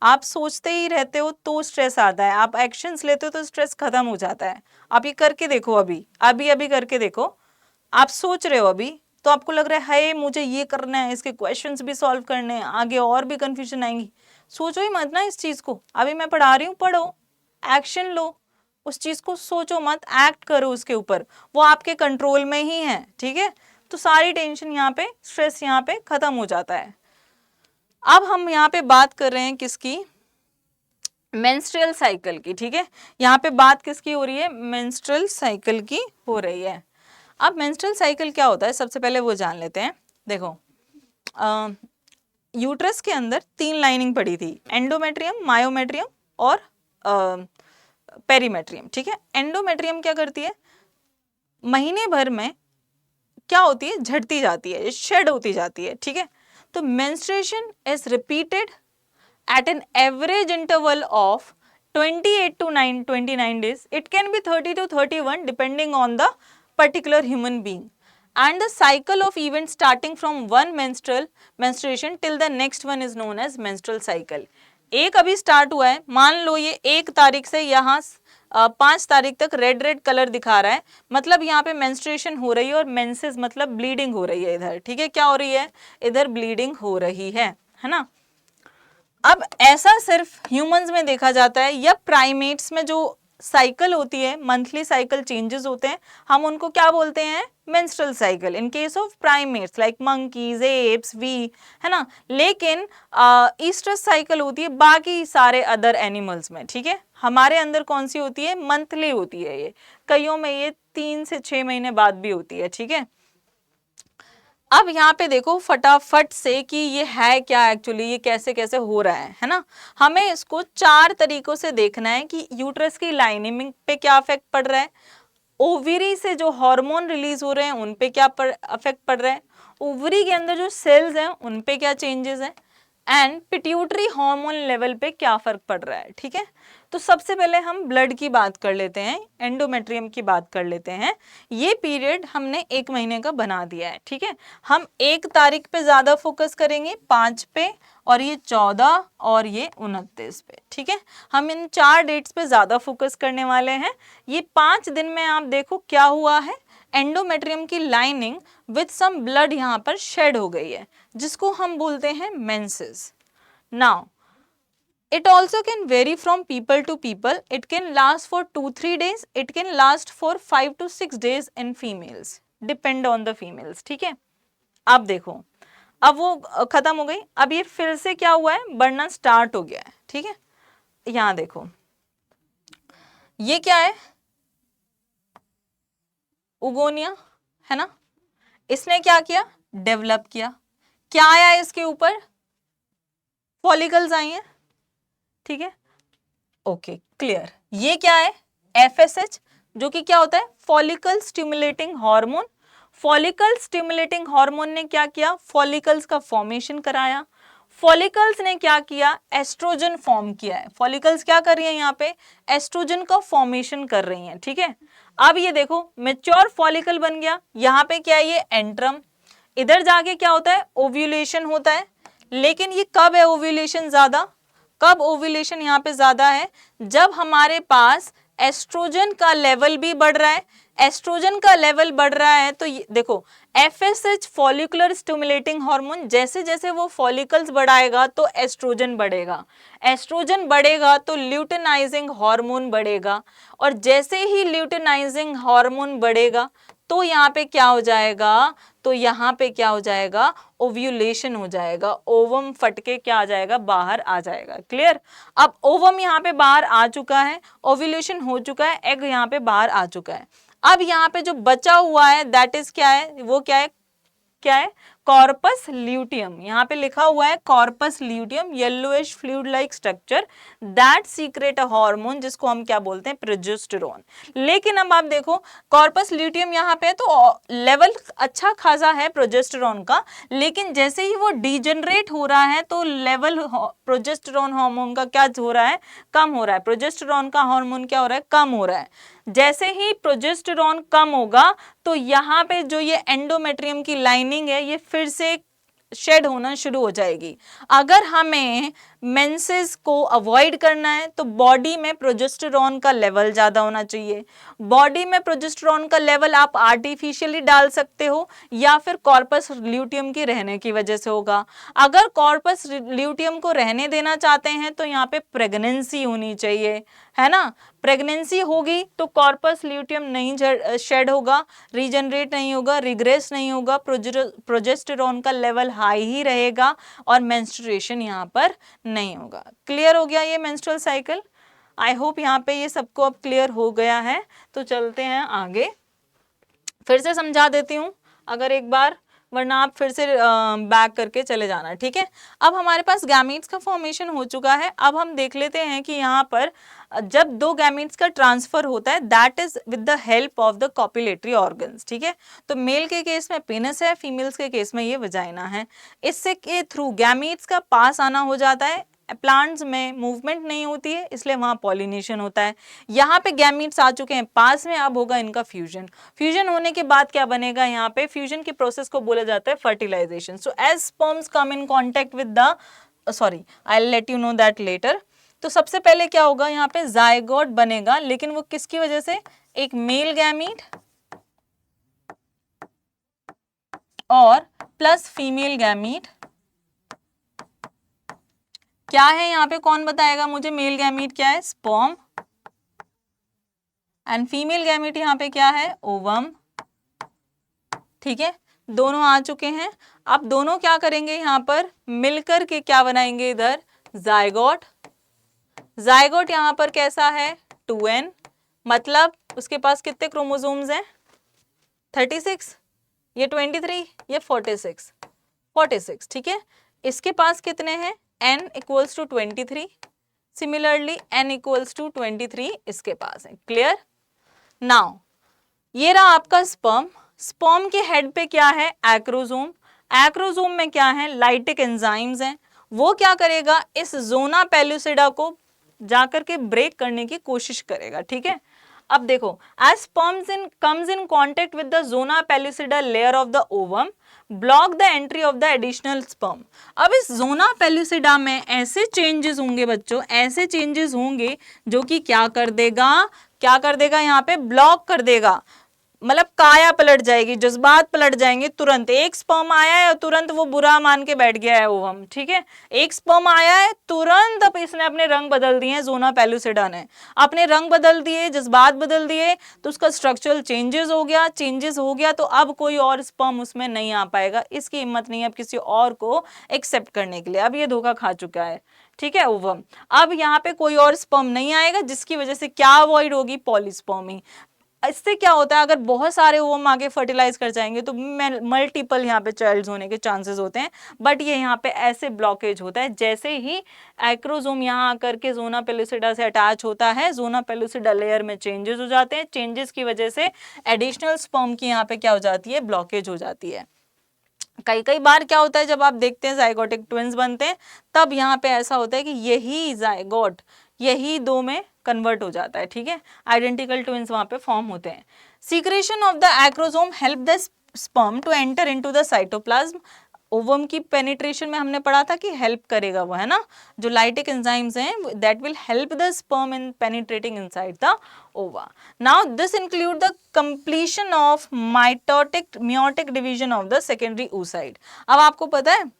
आप सोचते ही रहते हो तो स्ट्रेस आता है, आप एक्शंस लेते हो तो स्ट्रेस खत्म हो जाता है। आप ये करके देखो, अभी अभी अभी करके देखो, आप सोच रहे हो अभी तो आपको लग रहा है मुझे ये करना है, इसके क्वेश्चंस भी सॉल्व करने हैं, आगे और भी कंफ्यूजन आएंगी, सोचो ही मत ना इस चीज को, अभी मैं पढ़ा रही हूँ, पढ़ो, एक्शन लो, उस चीज को सोचो मत, एक्ट करो उसके ऊपर, वो आपके कंट्रोल में ही है, ठीक है। तो सारी टेंशन यहाँ पे, स्ट्रेस यहाँ पे खत्म हो जाता है। अब हम यहाँ पे बात कर रहे हैं किसकी, मेंस्ट्रुअल साइकिल की, ठीक है, यहाँ पे बात किसकी हो रही है, मेंस्ट्रुअल साइकिल की हो रही है। अब मेंस्ट्रुअल साइकिल क्या होता है, सबसे पहले वो जान लेते हैं। देखो यूट्रस के अंदर 3 लाइनिंग पड़ी थी, एंडोमेट्रियम, मायोमेट्रियम और पेरीमेट्रियम, ठीक है। एंडोमेट्रियम क्या करती है, महीने भर में क्या होती है, झड़ती जाती है, शेड होती जाती है, ठीक है। तो menstruation is repeated at an average interval of 28 to 29 days. It can be 30 to 31 depending on the particular human being. And the cycle of events starting from one menstruation till the next one is known as menstrual cycle. एक अभी start हुआ है, मान लो ये 1 तारीख से यहाँ 5 तारीख तक रेड रेड कलर दिखा रहा है, मतलब यहाँ पे मेंस्ट्रुएशन हो रही है, और मेंसेस मतलब ब्लीडिंग हो रही है इधर, ठीक है, क्या हो रही है, इधर ब्लीडिंग हो रही है ना। अब ऐसा सिर्फ ह्यूमंस में देखा जाता है, या प्राइमेट्स में जो साइकिल होती है, मंथली साइकिल चेंजेस होते हैं, हम उनको क्या बोलते हैं, menstrual cycle, in case of primates like monkeys, apes, we, है ना। लेकिन ईस्ट्रस साइकिल होती है बाकी सारे अदर एनिमल्स में, ठीक है। हमारे अंदर कौन सी होती है, मंथली होती है, ये कईयों में ये 3 से 6 महीने बाद भी होती है, ठीक है। अब यहाँ पे देखो फटाफट से कि ये है क्या एक्चुअली, ये कैसे कैसे हो रहा है ना। हमें इसको 4 तरीकों से देखना है कि यूट्रस की लाइनिंग पे क्या इफेक्ट पड़ रहा है, ओवरी से जो हार्मोन रिलीज हो रहे हैं उन पे क्या इफेक्ट पड़ रहा है, ओवरी के अंदर जो सेल्स हैं उन पे क्या चेंजेस हैं, एंड पिट्यूटरी हार्मोन लेवल पे क्या फर्क पड़ रहा है। ठीक है, तो सबसे पहले हम ब्लड की बात कर लेते हैं, एंडोमेट्रियम की बात कर लेते हैं। ये पीरियड हमने 1 महीने का बना दिया है। ठीक है, हम 1 तारीख पे ज्यादा फोकस करेंगे, 5 पे, और ये 14 और ये 29 पे। ठीक है, हम इन 4 डेट्स पे ज्यादा फोकस करने वाले हैं। ये 5 दिन में आप देखो क्या हुआ है, एंडोमेट्रियम की लाइनिंग विथ सम ब्लड यहाँ पर शेड हो गई है, जिसको हम बोलते हैं menses. Now it also can vary from people to people. It can last for 2-3 days. It can last for 5 to 6 days in females. Depend on the females. ठीक है, अब देखो, अब वो खत्म हो गई, अब ये फिर से क्या हुआ है, बढ़ना स्टार्ट हो गया है। ठीक है, यहाँ देखो, ये क्या है, उगोनिया है ना, इसने क्या किया, डेवलप किया, क्या आया इसके ऊपर, फॉलिकल्स आई हैं। ठीक है, ओके क्लियर। ये क्या है, FSH, जो कि क्या होता है, follicle stimulating hormone. Follicle stimulating hormone ने क्या किया, फॉलिकल्स का फॉर्मेशन कराया। फॉलिकल्स ने क्या किया, एस्ट्रोजन फॉर्म किया है। फॉलिकल्स क्या कर रही है, यहाँ पे एस्ट्रोजन का फॉर्मेशन कर रही हैं। ठीक है, अब ये देखो मैच्योर फॉलिकल बन गया, यहाँ पे क्या है, ये एंट्रम, इधर जाके क्या होता है, ओव्यूलेशन होता है। लेकिन ये कब है ओव्यूलेशन ज्यादा, कब ओव्यूलेशन यहाँ पे ज्यादा है, जब हमारे पास एस्ट्रोजन का लेवल भी बढ़ रहा है। एस्ट्रोजन का लेवल बढ़ रहा है तो देखो, FSH फॉलिकुलर स्टिमुलेटिंग हार्मोन, जैसे जैसे वो फॉलिकल्स बढ़ाएगा तो एस्ट्रोजन बढ़ेगा, एस्ट्रोजन बढ़ेगा तो ल्यूटेनाइजिंग हार्मोन बढ़ेगा, और जैसे ही ल्यूटेनाइजिंग हार्मोन बढ़ेगा तो यहाँ पे क्या हो जाएगा, तो यहाँ पे क्या हो जाएगा, ओव्यूलेशन हो जाएगा, ओवम फटके क्या आ जाएगा, बाहर आ जाएगा। क्लियर, अब ओवम यहाँ पे बाहर आ चुका है, ओव्यूलेशन हो चुका है, एग यहाँ पे बाहर आ चुका है। अब यहाँ पे जो बचा हुआ है दैट इज क्या है, वो क्या है, क्या है, कॉर्पस ल्यूटियम। यहाँ पे लिखा हुआ है corpus luteum, yellowish fluid like structure that secret a hormone, जिसको हम क्या बोलते हैं, प्रोजेस्टेरोन। लेकिन अब आप देखो कॉर्पस ल्यूटियम यहाँ पे तो लेवल अच्छा खासा है प्रोजेस्टेरोन का, लेकिन जैसे ही वो डिजेनरेट हो रहा है तो लेवल प्रोजेस्टेरोन हार्मोन का क्या हो रहा है, कम हो रहा है। प्रोजेस्टेरोन का हार्मोन क्या हो रहा है, कम हो रहा है। जैसे ही प्रोजेस्टेरोन कम होगा तो यहाँ पे जो ये एंडोमेट्रियम की लाइनिंग है ये फिर से शेड होना शुरू हो जाएगी। अगर हमें मेंसेस को अवॉइड करना है तो बॉडी में प्रोजेस्टेरोन का लेवल ज्यादा होना चाहिए। बॉडी में प्रोजेस्टेरोन का लेवल आप आर्टिफिशियली डाल सकते हो या फिर कॉर्पस ल्यूटियम की रहने की वजह से होगा। अगर कॉर्पस ल्यूटियम को रहने देना चाहते हैं तो यहाँ पे प्रेगनेंसी होनी चाहिए, है ना। प्रेगनेंसी होगी तो कॉर्पस ल्यूटियम नहीं शेड होगा, रीजनरेट नहीं होगा, रिग्रेस नहीं होगा, प्रोजेस्टेरोन का लेवल हाई ही रहेगा और मेंस्ट्रुएशन यहाँ पर नहीं होगा। क्लियर हो गया ये मेंस्ट्रुअल साइकिल। आई होप यहाँ पे ये सबको अब क्लियर हो गया है। तो चलते हैं आगे, फिर से समझा देती हूँ अगर एक बार, वरना आप फिर से बैक करके चले जाना। ठीक है, अब हमारे पास गैमीट्स का फॉर्मेशन हो चुका है। अब हम देख लेते हैं कि यहाँ पर जब 2 गैमीट्स का ट्रांसफर होता है that is with the help of the copulatory organs. ठीक है, तो मेल के केस में पेनिस है, फीमेल्स के केस में ये वजाइना है। इससे के थ्रू गैमीट्स का पास आना हो जाता है। प्लांट्स में मूवमेंट नहीं होती है इसलिए वहां पॉलिनेशन होता है। यहाँ पे गैमीट्स आ चुके हैं पास में, अब होगा इनका फ्यूजन। फ्यूजन होने के बाद क्या बनेगा, यहाँ पे फ्यूजन की प्रोसेस को बोला जाता है fertilisation. So as sperms come in contact with the, sorry I will let you know that later. तो सबसे पहले क्या होगा, यहाँ पे जायगोट बनेगा, लेकिन वो किसकी वजह से, एक मेल गैमीट और प्लस फीमेल गैमीट। क्या है यहाँ पे, कौन बताएगा मुझे, मेल गैमीट क्या है, स्पर्म, एंड फीमेल गैमीट यहाँ पे क्या है, ओवम। ठीक है, दोनों आ चुके हैं। अब दोनों क्या करेंगे, यहाँ पर मिलकर के क्या बनाएंगे, इधर जायगोट। जायगोट यहाँ पर कैसा है, 2n, मतलब उसके पास कितने क्रोमोसोम्स हैं, 36, ये 23, ये 46, 46। ठीक है, इसके पास कितने हैं, n equals to 23, similarly n equals to 23 इसके पास है। क्लियर। नाउ ये रहा आपका स्पर्म। स्पर्म के हेड पे क्या है, एक्रोसोम। एक्रोसोम में क्या है, लाइटिक एंजाइम्स हैं, वो क्या करेगा, इस जोना पेलुसिडा को जाकर के ब्रेक करने की कोशिश करेगा, ठीक है। अब देखो, as sperms comes in contact with the zona pellucida layer of the ovum, block the entry of the additional sperm. अब इस जोना पेलुसिडा में ऐसे चेंजेस होंगे बच्चों, ऐसे चेंजेस होंगे जो कि क्या कर देगा यहाँ पे ब्लॉक कर देगा, मतलब काया पलट जाएगी, जज्बात पलट जाएंगे तुरंत। एक स्पर्म आया है तुरंत वो बुरा मान के बैठ गया है ओवम, ठीक है। एक स्पर्म आया है तुरंत अब इसने अपने रंग बदल दिए, जोना पेलुसिडा ने अपने रंग बदल दिए, जज्बात बदल दिए, तो उसका स्ट्रक्चरल चेंजेस हो गया, तो अब कोई और स्पर्म उसमें नहीं आ पाएगा, इसकी हिम्मत नहीं है अब किसी और को एक्सेप्ट करने के लिए, अब ये धोखा खा चुका है, ठीक है ओवम। अब यहाँ पे कोई और स्पर्म नहीं आएगा, जिसकी वजह से क्या अवॉइड होगी, पॉलीस्पर्मी। इससे क्या होता है, अगर बहुत सारे ओवम आगे फर्टिलाइज कर जाएंगे तो मल्टीपल यहाँ पे चाइल्ड्स होने के चांसेस होते हैं, बट ये यहाँ पे ऐसे ब्लॉकेज होता है जैसे ही एक्रोसोम यहाँ आकर के जोना पेलुसिडा से अटैच होता है, जोना पेलुसिडा लेयर में चेंजेस हो जाते हैं, चेंजेस की वजह से एडिशनल स्पर्म की यहाँ पे क्या हो जाती है, ब्लॉकेज हो जाती है। कई बार क्या होता है, जब आप देखते हैं जाइगोटिक ट्विंस बनते हैं, तब यहाँ पे ऐसा होता है कि यही जाइगोट यही दो में कन्वर्ट हो जाता है, ठीक है, आइडेंटिकल ट्विंस वहां पे फॉर्म होते हैं। Secretion of the acrosome help the sperm to enter into the cytoplasm. Ovum की पेनिट्रेशन में हमने पढ़ा था कि हेल्प करेगा वो, है ना, जो लाइटिक एंजाइम्स हैं that will help the sperm in penetrating inside the ova. Now this include the completion of meiotic division of the secondary oocyte। अब आपको पता है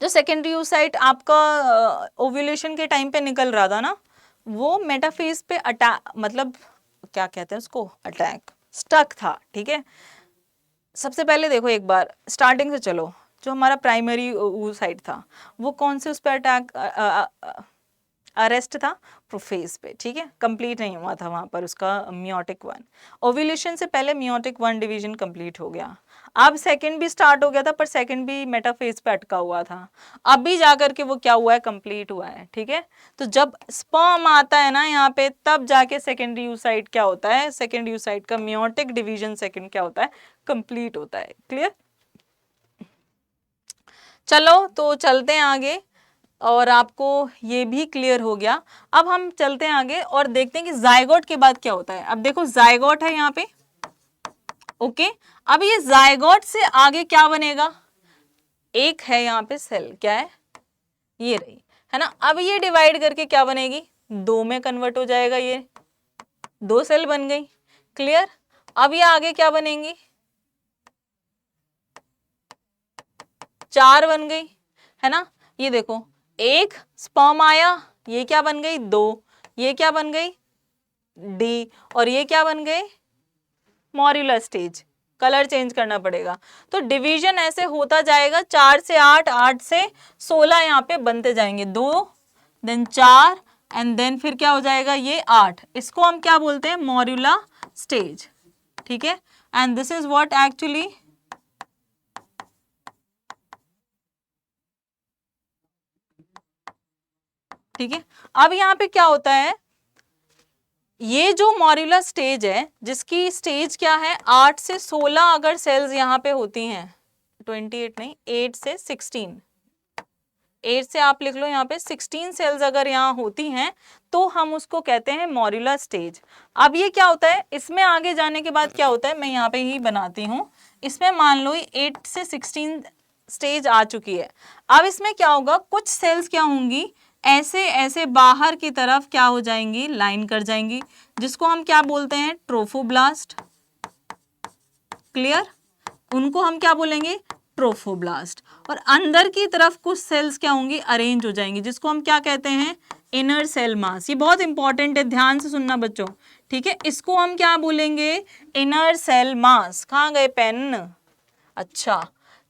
जो सेकेंडरी oocyte आपका ओव्यूलेशन के टाइम पे निकल रहा था ना, वो मेटाफेज पे मतलब क्या कहते हैं उसको, अटैक स्टक था, ठीक है। सबसे पहले देखो एक बार स्टार्टिंग से चलो, जो हमारा प्राइमरी oocyte था वो कौन से उस पर अटैक अरेस्ट था, प्रोफेज पे, ठीक है, कंप्लीट नहीं हुआ था वहां पर उसका मियोटिक 1। ओव्यूलेशन से पहले मियोटिक 1 डिवीजन कंप्लीट हो गया, अब सेकंड भी स्टार्ट हो गया था, पर सेकंड भी मेटाफेज पे अटका हुआ था, अभी जाकर के वो क्या हुआ है, कंप्लीट हुआ है, ठीक है। तो जब स्पर्म आता है ना यहाँ पे, तब जाके सेकेंडरी oocyte क्या होता है, सेकेंडरी oocyte का मियोटिक डिवीजन सेकंड क्या होता है, कंप्लीट होता है। क्लियर, चलो तो चलते हैं आगे, और आपको ये भी क्लियर हो गया। अब हम चलते हैं आगे और देखते हैं कि जायगोट के बाद क्या होता है। अब देखो जायगोट है यहाँ पे, ओके। अब ये जायगोट से आगे क्या बनेगा, एक है यहाँ पे सेल, क्या है, ये रही, है ना। अब ये डिवाइड करके क्या बनेगी, दो में कन्वर्ट हो जाएगा, ये दो सेल बन गई। क्लियर, अब ये आगे क्या बनेंगी, चार बन गई, है ना। ये देखो एक स्पर्म आया, ये क्या बन गई, दो, ये क्या बन गई, डी, और ये क्या बन गए, मॉड्यूलर स्टेज। कलर चेंज करना पड़ेगा, तो डिवीजन ऐसे होता जाएगा, 4 से 8, 8 से 16 यहाँ पे बनते जाएंगे, 2 देन 4 एंड देन फिर क्या हो जाएगा, ये 8। इसको हम क्या बोलते हैं, मॉड्यूलर स्टेज, ठीक है। And this is what actually ठीक है। अब यहाँ पे क्या होता है, ये जो मॉड्यूलर स्टेज है, जिसकी स्टेज क्या है, 8 से 16 अगर सेल्स यहाँ पे होती हैं, 28 नहीं, 8 से 16, 8 से आप लिख लो यहाँ पे 16 सेल्स अगर यहाँ होती हैं, तो हम उसको कहते हैं मॉड्यूलर स्टेज। अब ये क्या होता है, इसमें आगे जाने के बाद क्या होता है, मैं यहाँ पे ही बनाती हूँ, इसमें मान लो 8 से 16 स्टेज आ चुकी है। अब इसमें क्या होगा, कुछ सेल्स क्या होंगी, ऐसे ऐसे बाहर की तरफ क्या हो जाएंगी, लाइन कर जाएंगी, जिसको हम क्या बोलते हैं, ट्रोफोब्लास्ट। क्लियर, उनको हम क्या बोलेंगे, ट्रोफोब्लास्ट। और अंदर की तरफ कुछ सेल्स क्या होंगी, अरेंज हो जाएंगी, जिसको हम क्या कहते हैं, इनर सेल मास। ये बहुत इंपॉर्टेंट है, ध्यान से सुनना बच्चों, ठीक है। इसको हम क्या बोलेंगे, इनर सेल मास। कहाँ गए पेन, अच्छा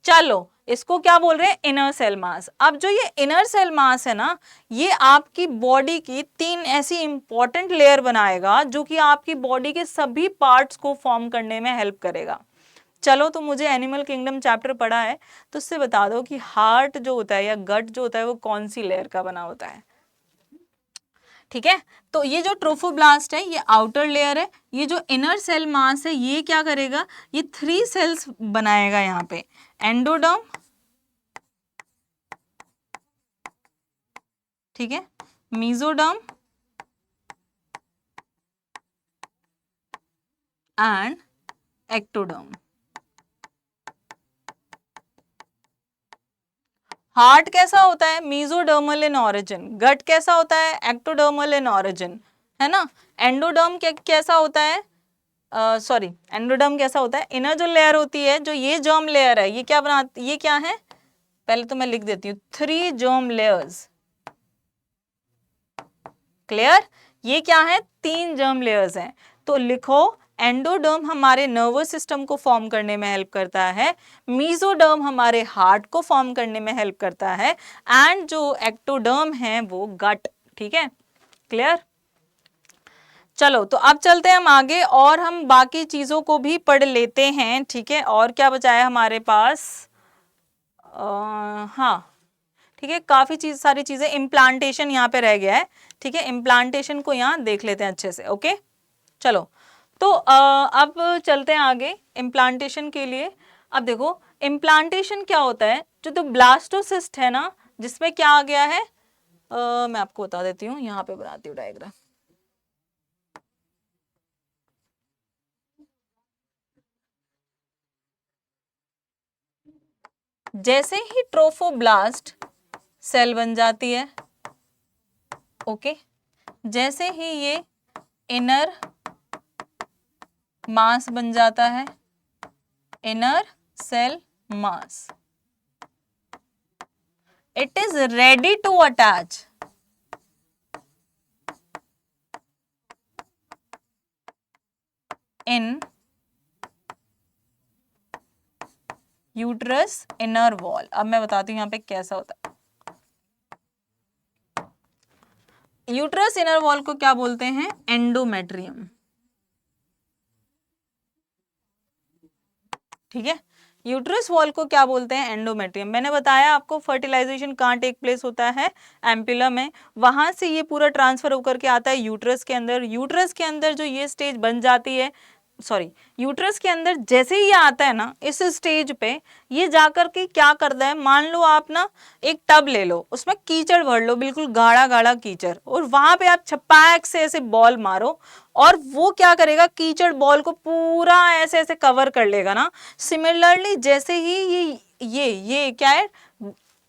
चलो, इसको क्या बोल रहे हैं, इनर सेल मास। अब जो ये इनर सेल मास है ना, ये आपकी बॉडी की 3 ऐसी इंपॉर्टेंट लेयर बनाएगा, जो कि आपकी बॉडी के सभी पार्ट्स को फॉर्म करने में हेल्प करेगा। चलो, तो मुझे एनिमल किंगडम चैप्टर पढ़ा है, तो उससे बता दो कि हार्ट जो होता है या गट जो होता है वो कौन सी लेयर का बना होता है। ठीक है। तो ये जो ट्रोफोब्लास्ट है ये आउटर लेयर है, ये जो इनर सेल मास है ये क्या करेगा, ये 3 सेल्स बनाएगा यहाँ पे, एंडोडर्म, ठीक है, मेसोडर्म एंड एक्टोडर्म। हार्ट कैसा होता है, मेसोडर्मल इन ऑरिजिन, गट कैसा होता है, एक्टोडर्मल इन ऑरिजिन, है ना। एंडोडर्म कैसा होता है, सॉरी एंडोडर्म कैसा होता है, इनर जो लेयर होती है, जो ये जर्म लेयर है, ये क्या बनाती, ये क्या है, पहले तो मैं लिख देती हूँ, 3 जर्म लेयर्स, क्लियर, ये क्या है, 3 जर्म लेयर्स हैं। तो लिखो एंडोडर्म हमारे नर्वस सिस्टम को फॉर्म करने में हेल्प करता है, मेसोडर्म हमारे हार्ट को फॉर्म करने में हेल्प करता है, एंड जो एक्टोडर्म है वो गट, ठीक है, क्लियर। चलो तो अब चलते हैं हम आगे और हम बाकी चीजों को भी पढ़ लेते हैं, ठीक है। और क्या बचा है हमारे पास, हाँ ठीक है, काफी सारी चीजें, इम्प्लांटेशन यहाँ पे रह गया है, ठीक है, इम्प्लांटेशन को यहाँ देख लेते हैं अच्छे से, ओके। चलो तो अब चलते हैं आगे इम्प्लांटेशन के लिए। अब देखो इम्प्लांटेशन क्या होता है, जो तो ब्लास्टोसिस्ट है ना, जिसमें क्या आ गया है, मैं आपको बता देती हूँ, यहाँ पे बनाती हूँ डायग्राम। जैसे ही ट्रोफोब्लास्ट सेल बन जाती है, ओके, जैसे ही ये इनर मास बन जाता है, inner cell mass, it is ready to attach in uterus inner wall. अब मैं बताती हूँ यहाँ पे कैसा होता है। यूट्रस इनर वॉल को क्या बोलते हैं, एंडोमेट्रियम, ठीक है। यूट्रस वॉल को क्या बोलते हैं, एंडोमेट्रियम। मैंने बताया आपको फर्टिलाइजेशन कहाँ टेक प्लेस होता है, एम्पुलम में, वहां से ये पूरा ट्रांसफर होकर के आता है यूट्रस के अंदर। यूट्रस के अंदर जो ये स्टेज बन जाती है, सॉरी यूट्रस के अंदर जैसे ही ये आता है ना, इस स्टेज पे ये जाकर के क्या करता है, मान लो आप ना एक टब ले लो, उसमें कीचड़ भर लो, बिल्कुल गाढ़ा गाढ़ा कीचड़, और वहां पे आप छपाक से ऐसे बॉल मारो, और वो क्या करेगा, कीचड़ बॉल को पूरा ऐसे ऐसे कवर कर लेगा ना। सिमिलरली जैसे ही ये क्या है,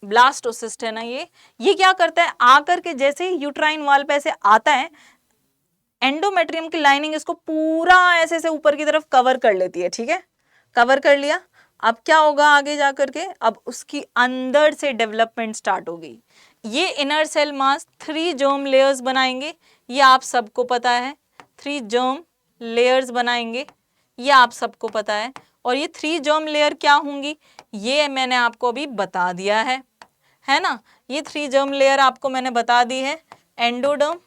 ब्लास्टोसिस्ट है ना, ये क्या करता है, आकर के जैसे ही यूट्राइन वॉल पे ऐसे आता है, एंडोमेट्रियम की लाइनिंग इसको पूरा ऐसे से ऊपर की तरफ कवर कर लेती है, ठीक है, कवर कर लिया। अब क्या होगा आगे जाकर के, अब उसकी अंदर से डेवलपमेंट स्टार्ट होगी। ये inner cell mass 3 germ layers बनाएंगे, ये आप सबको पता है, 3 जर्म लेयर्स बनाएंगे, ये आप सबको पता है। और ये 3 जर्म लेयर क्या होंगी, ये मैंने आपको अभी बता दिया है ना। ये 3 जर्म लेयर आपको मैंने बता दी है, एंडोडर्म,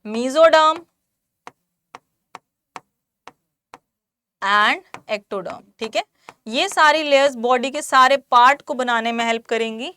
मेसोडर्म एंड एक्टोडर्म, ठीक है। ये सारी लेयर्स बॉडी के सारे पार्ट को बनाने में हेल्प करेंगी।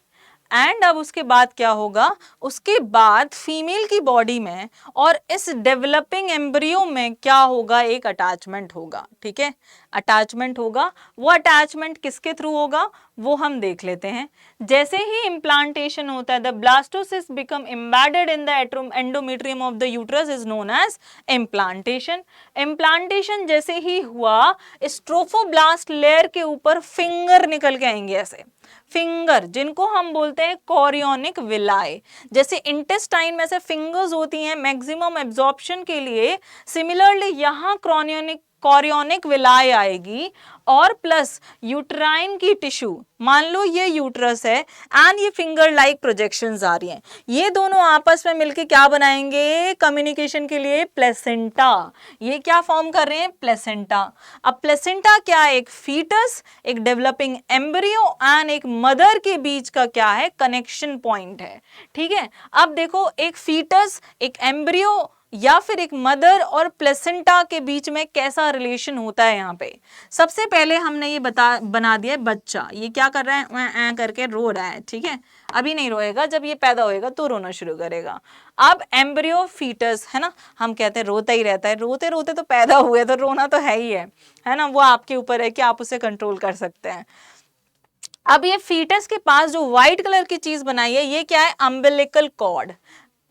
एंड अब उसके बाद क्या होगा, उसके बाद फीमेल की बॉडी में और इस डेवलपिंग एम्ब्रियो में क्या होगा, एक अटैचमेंट होगा, ठीक है, अटैचमेंट होगा। वो अटैचमेंट किसके थ्रू होगा वो हम देख लेते हैं। जैसे ही इम्प्लांटेशन होता है, the blastocyst become embedded in the endometrium of the uterus is known as implantation. Implantation जैसे ही हुआ, स्ट्रोफोब्लास्ट लेयर के ऊपर फिंगर निकल के आएंगे, ऐसे फिंगर, जिनको हम बोलते हैं कोरियोनिक विलाई। जैसे इंटेस्टाइन में से फिंगर्स होती हैं मैक्सिमम एब्जॉर्प्शन के लिए, सिमिलरली यहाँ कोरियोनिक विलाई आएगी, और प्लस यूट्राइन की टिश्यू, मान लो ये यूट्रस है एंड ये फिंगर लाइक प्रोजेक्शंस आ रही हैं, ये दोनों आपस में मिलके क्या बनाएंगे, कम्युनिकेशन के लिए प्लेसेंटा। ये क्या फॉर्म कर रहे हैं, प्लेसेंटा। अब प्लेसेंटा क्या है, एक फीटस, एक डेवलपिंग एम्ब्रियो एंड एक मदर के बीच का क्या है, कनेक्शन पॉइंट है, ठीक है। अब देखो एक फीटस, एक एम्ब्रियो या फिर एक मदर और प्लेसेंटा के बीच में कैसा रिलेशन होता है। यहाँ पे सबसे पहले हमने ये बना दिया है बच्चा, ये क्या कर रहा है, करके रो रहा है, ठीक है। अभी नहीं रोएगा, जब ये पैदा होएगा तो रोना शुरू करेगा। अब एम्ब्रियो फीटस है ना, हम कहते हैं रोता ही रहता है, रोते रोते तो पैदा हुए तो रोना तो है ही है ना, वो आपके ऊपर है कि आप उसे कंट्रोल कर सकते हैं। अब ये फीटस के पास जो व्हाइट कलर की चीज बनाई है, ये क्या है, अम्बिलिकल कॉर्ड।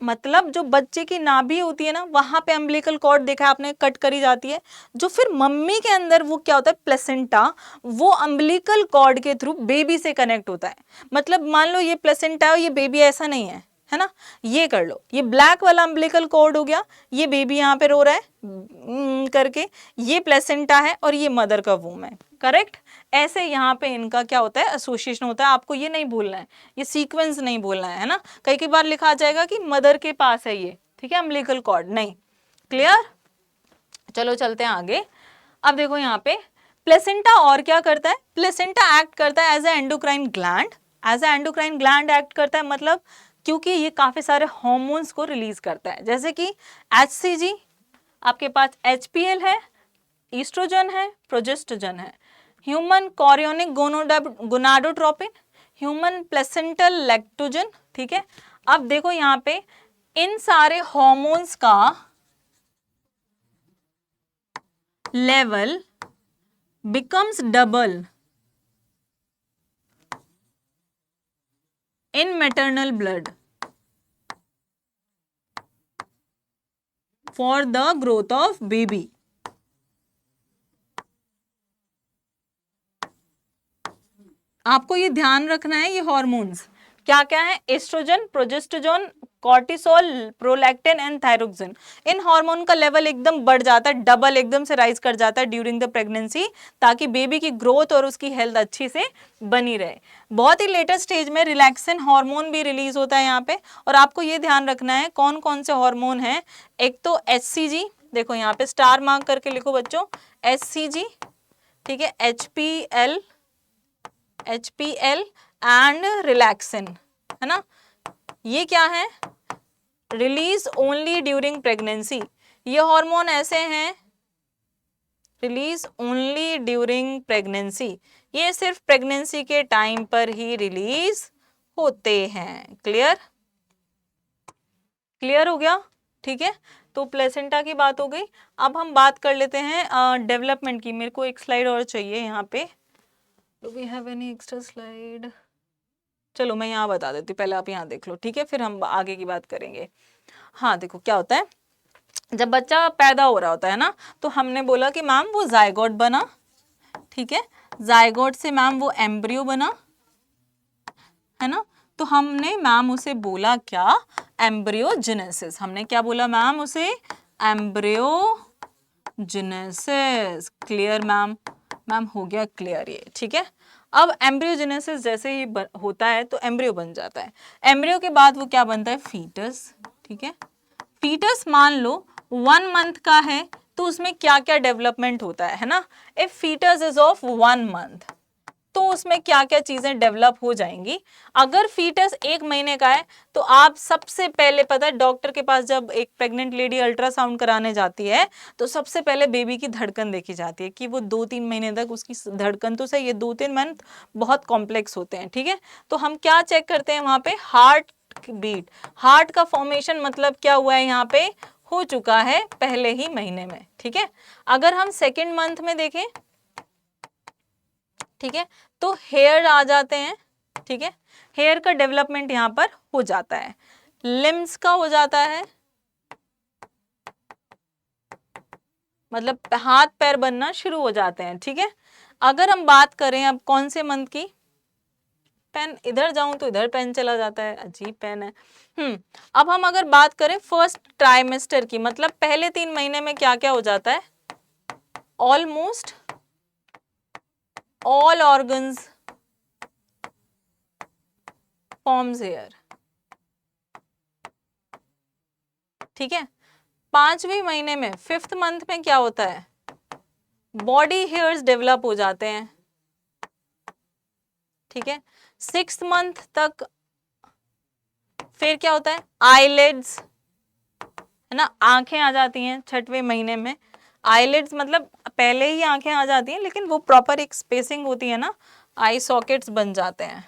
मतलब जो बच्चे की नाभि होती है ना, वहां पे अम्बिलिकल कॉर्ड देखा है आपने, कट करी जाती है। जो फिर मम्मी के अंदर वो क्या होता है, प्लेसेंटा, वो अम्बिलिकल कॉर्ड के थ्रू बेबी से कनेक्ट होता है। मतलब मान लो ये प्लेसेंटा है और ये बेबी, ऐसा नहीं है ना, ये कर लो, ये ब्लैक वाला अम्बिलिकल कॉर्ड हो गया, ये बेबी यहाँ पे रो रहा है करके, ये प्लेसेंटा है और ये मदर का वूम है, करेक्ट। ऐसे यहाँ पे इनका क्या होता है, एसोसिएशन होता है। आपको ये नहीं भूलना है, ये सीक्वेंस नहीं भूलना है ना। कई बार लिखा आ जाएगा कि मदर के पास है ये, ठीक है, अम्बिलिकल कॉर्ड, नहीं, क्लियर। चलो चलते हैं आगे। अब देखो यहाँ पे प्लेसेंटा और क्या करता है, प्लेसेंटा एक्ट करता है as a endocrine gland, as a endocrine gland act करता है, मतलब क्योंकि ये काफी सारे हार्मोन्स को रिलीज करता है, जैसे कि HCG, आपके पास HPL है, ईस्ट्रोजन है, प्रोजेस्ट्रोजन है, human chorionic gonadotropin, human placental lactogen, ठीक है। अब देखो यहाँ पे इन सारे हार्मोन्स का level becomes double in maternal blood for the growth of baby. आपको ये ध्यान रखना है, ये हार्मोन्स क्या क्या है, oestrogen, progesterone, cortisol, prolactin and thyroxine. इन हार्मोन का लेवल एकदम बढ़ जाता है, डबल एकदम से राइज कर जाता है ड्यूरिंग द प्रेगनेंसी, ताकि बेबी की ग्रोथ और उसकी हेल्थ अच्छी से बनी रहे। बहुत ही लेटेस्ट स्टेज में रिलैक्सिन हार्मोन भी रिलीज होता है यहाँ पे। और आपको ये ध्यान रखना है कौन कौन से हार्मोन है, एक तो HCG, देखो यहाँ पे स्टार मार्क करके लिखो बच्चों, HCG, ठीक है, HPL एंड रिलैक्सिन, है ना, ये क्या है, रिलीज ओनली ड्यूरिंग प्रेगनेंसी। ये हार्मोन ऐसे हैं, रिलीज ओनली ड्यूरिंग प्रेगनेंसी, ये सिर्फ प्रेगनेंसी के टाइम पर ही रिलीज होते हैं। क्लियर, क्लियर हो गया, ठीक है। तो प्लेसेंटा की बात हो गई। अब हम बात कर लेते हैं डेवलपमेंट की। मेरे को एक स्लाइड और चाहिए यहाँ पे, do we have any extra slide? चलो मैं यहाँ बता देती हूँ, पहले आप यहाँ देख लो, ठीक है, फिर हम आगे की बात करेंगे। हाँ देखो क्या होता है, जब बच्चा पैदा हो रहा होता है ना, तो हमने बोला कि मैम वो जायगोट बना, ठीक है, जायगोट से मैम वो एम्ब्रियो बना, है ना, तो हमने मैम उसे बोला क्या, एम्ब्रियोजेनेसिस। हमने क्या बोला मैम उसे, एम्ब्रियोजेनेसिस। क्लियर मैम, मैम हो गया क्लियर ये, ठीक है। अब एम्ब्रियोजेनेसिस जैसे ही होता है तो एम्ब्रियो बन जाता है, एम्ब्रियो के बाद वो क्या बनता है, फीटस, ठीक है। फीटस मान लो 1 मंथ का है, तो उसमें क्या क्या डेवलपमेंट होता है ना। If foetus is of 1 month, तो उसमें क्या क्या चीजें डेवलप हो जाएंगी। अगर फीटस 1 महीने का है, तो आप सबसे पहले, पता है डॉक्टर के पास जब एक प्रेग्नेंट लेडी अल्ट्रासाउंड कराने जाती है, तो सबसे पहले बेबी की धड़कन देखी जाती है कि वो 2-3 महीने तक उसकी धड़कन तो सही है, 2-3 मंथ बहुत कॉम्प्लेक्स होते हैं, ठीक है। तो हम क्या चेक करते हैं वहां पे, हार्ट बीट, हार्ट का फॉर्मेशन मतलब क्या हुआ है यहाँ पे, हो चुका है पहले ही महीने में, ठीक है। अगर हम 2nd मंथ में देखें, ठीक है, तो हेयर आ जाते हैं, ठीक है, हेयर का डेवलपमेंट यहाँ पर हो जाता है, लिम्स का हो जाता है, मतलब हाथ पैर बनना शुरू हो जाते हैं, ठीक है। अगर हम बात करें अब कौन से मंथ की, पेन इधर जाऊं तो इधर पेन चला जाता है, अजीब पेन है। अब हम अगर बात करें फर्स्ट ट्राइमेस्टर की, मतलब पहले 3 महीने में क्या क्या हो जाता है, almost all organs forms here, ठीक है। 5वें महीने में, 5th मंथ में क्या होता है, बॉडी हेयर्स डेवलप हो जाते हैं, ठीक है। 6th मंथ तक फिर क्या होता है, आईलिड्स, है ना, आंखें आ जाती हैं 6वें महीने में। आईलिड्स मतलब पहले ही आंखें आ जाती हैं, लेकिन वो प्रॉपर एक स्पेसिंग होती है ना, आई सॉकेट्स बन जाते हैं,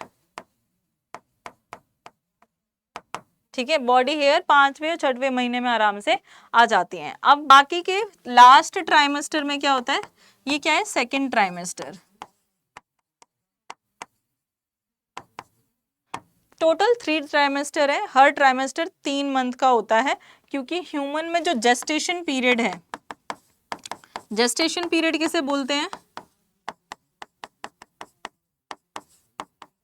ठीक है, बॉडी हेयर 5वें और 6वें महीने में आराम से आ जाती हैं। अब बाकी के लास्ट ट्राइमेस्टर में क्या होता है, ये क्या है, सेकेंड ट्राइमेस्टर। टोटल 3 ट्राइमेस्टर है, हर ट्राइमेस्टर 3 मंथ का होता है, क्योंकि ह्यूमन में जो जेस्टेशन पीरियड है, जेस्टेशन पीरियड किसे बोलते हैं,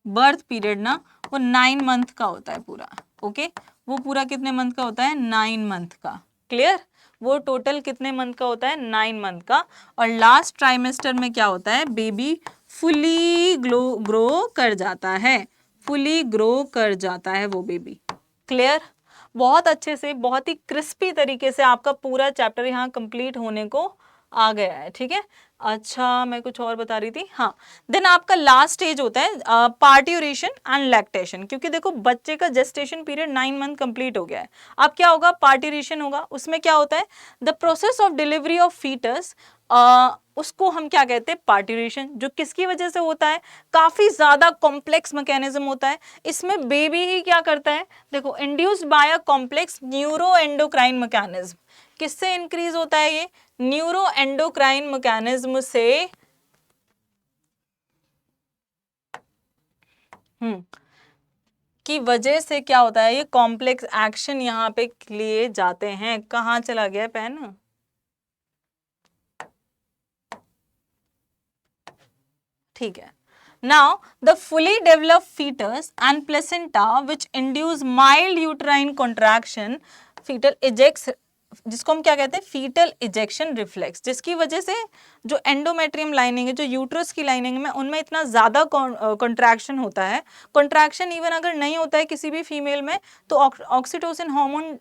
बर्थ पीरियड ना, वो 9 मंथ का होता है पूरा। ओके, वो पूरा कितने मंथ का होता है, 9 मंथ का। क्लियर, वो टोटल कितने मंथ का होता है, 9 मंथ का। और लास्ट ट्राइमेस्टर में क्या होता है, बेबी फुली ग्रो कर जाता है, फुली ग्रो कर जाता है वो बेबी। क्लियर, बहुत अच्छे से, बहुत ही क्रिस्पी तरीके से आपका पूरा चैप्टर यहाँ कंप्लीट होने को आ गया है। ठीक है, अच्छा मैं कुछ और बता रही थी, हाँ, देन आपका लास्ट स्टेज होता है पार्ट्यूरेशन एंड लैक्टेशन, क्योंकि देखो बच्चे का जेस्टेशन पीरियड 9 मंथ कंप्लीट हो गया है। अब क्या होगा, पार्ट्यूरेशन होगा। उसमें क्या होता है, the process of delivery of foetus, उसको हम क्या कहते हैं, पार्ट्यूरेशन, जो किसकी वजह से होता है, काफी ज्यादा कॉम्प्लेक्स मैकेनिज्म होता है। इसमें बेबी ही क्या करता है, देखो, induced by a complex neuro endocrine mechanism. किससे इंक्रीज होता है ये, न्यूरो एंडोक्राइन मैकेनिज्म से की वजह से क्या होता है, ये कॉम्प्लेक्स एक्शन यहाँ पे लिए जाते हैं। कहाँ चला गया पेन, ठीक है। Now the fully developed foetus and placenta which induce mild uterine contraction, foetal ejects, जिसको हम क्या कहते हैं, फीटल इजेक्शन रिफ्लेक्स, जिसकी वजह से जो एंडोमेट्रियम लाइनिंग है, जो यूट्रस की लाइनिंग में, उनमें इतना ज्यादा कॉन्ट्रैक्शन होता है। कॉन्ट्रैक्शन इवन अगर नहीं होता है किसी भी फीमेल में, तो ऑक्सीटोसिन हार्मोन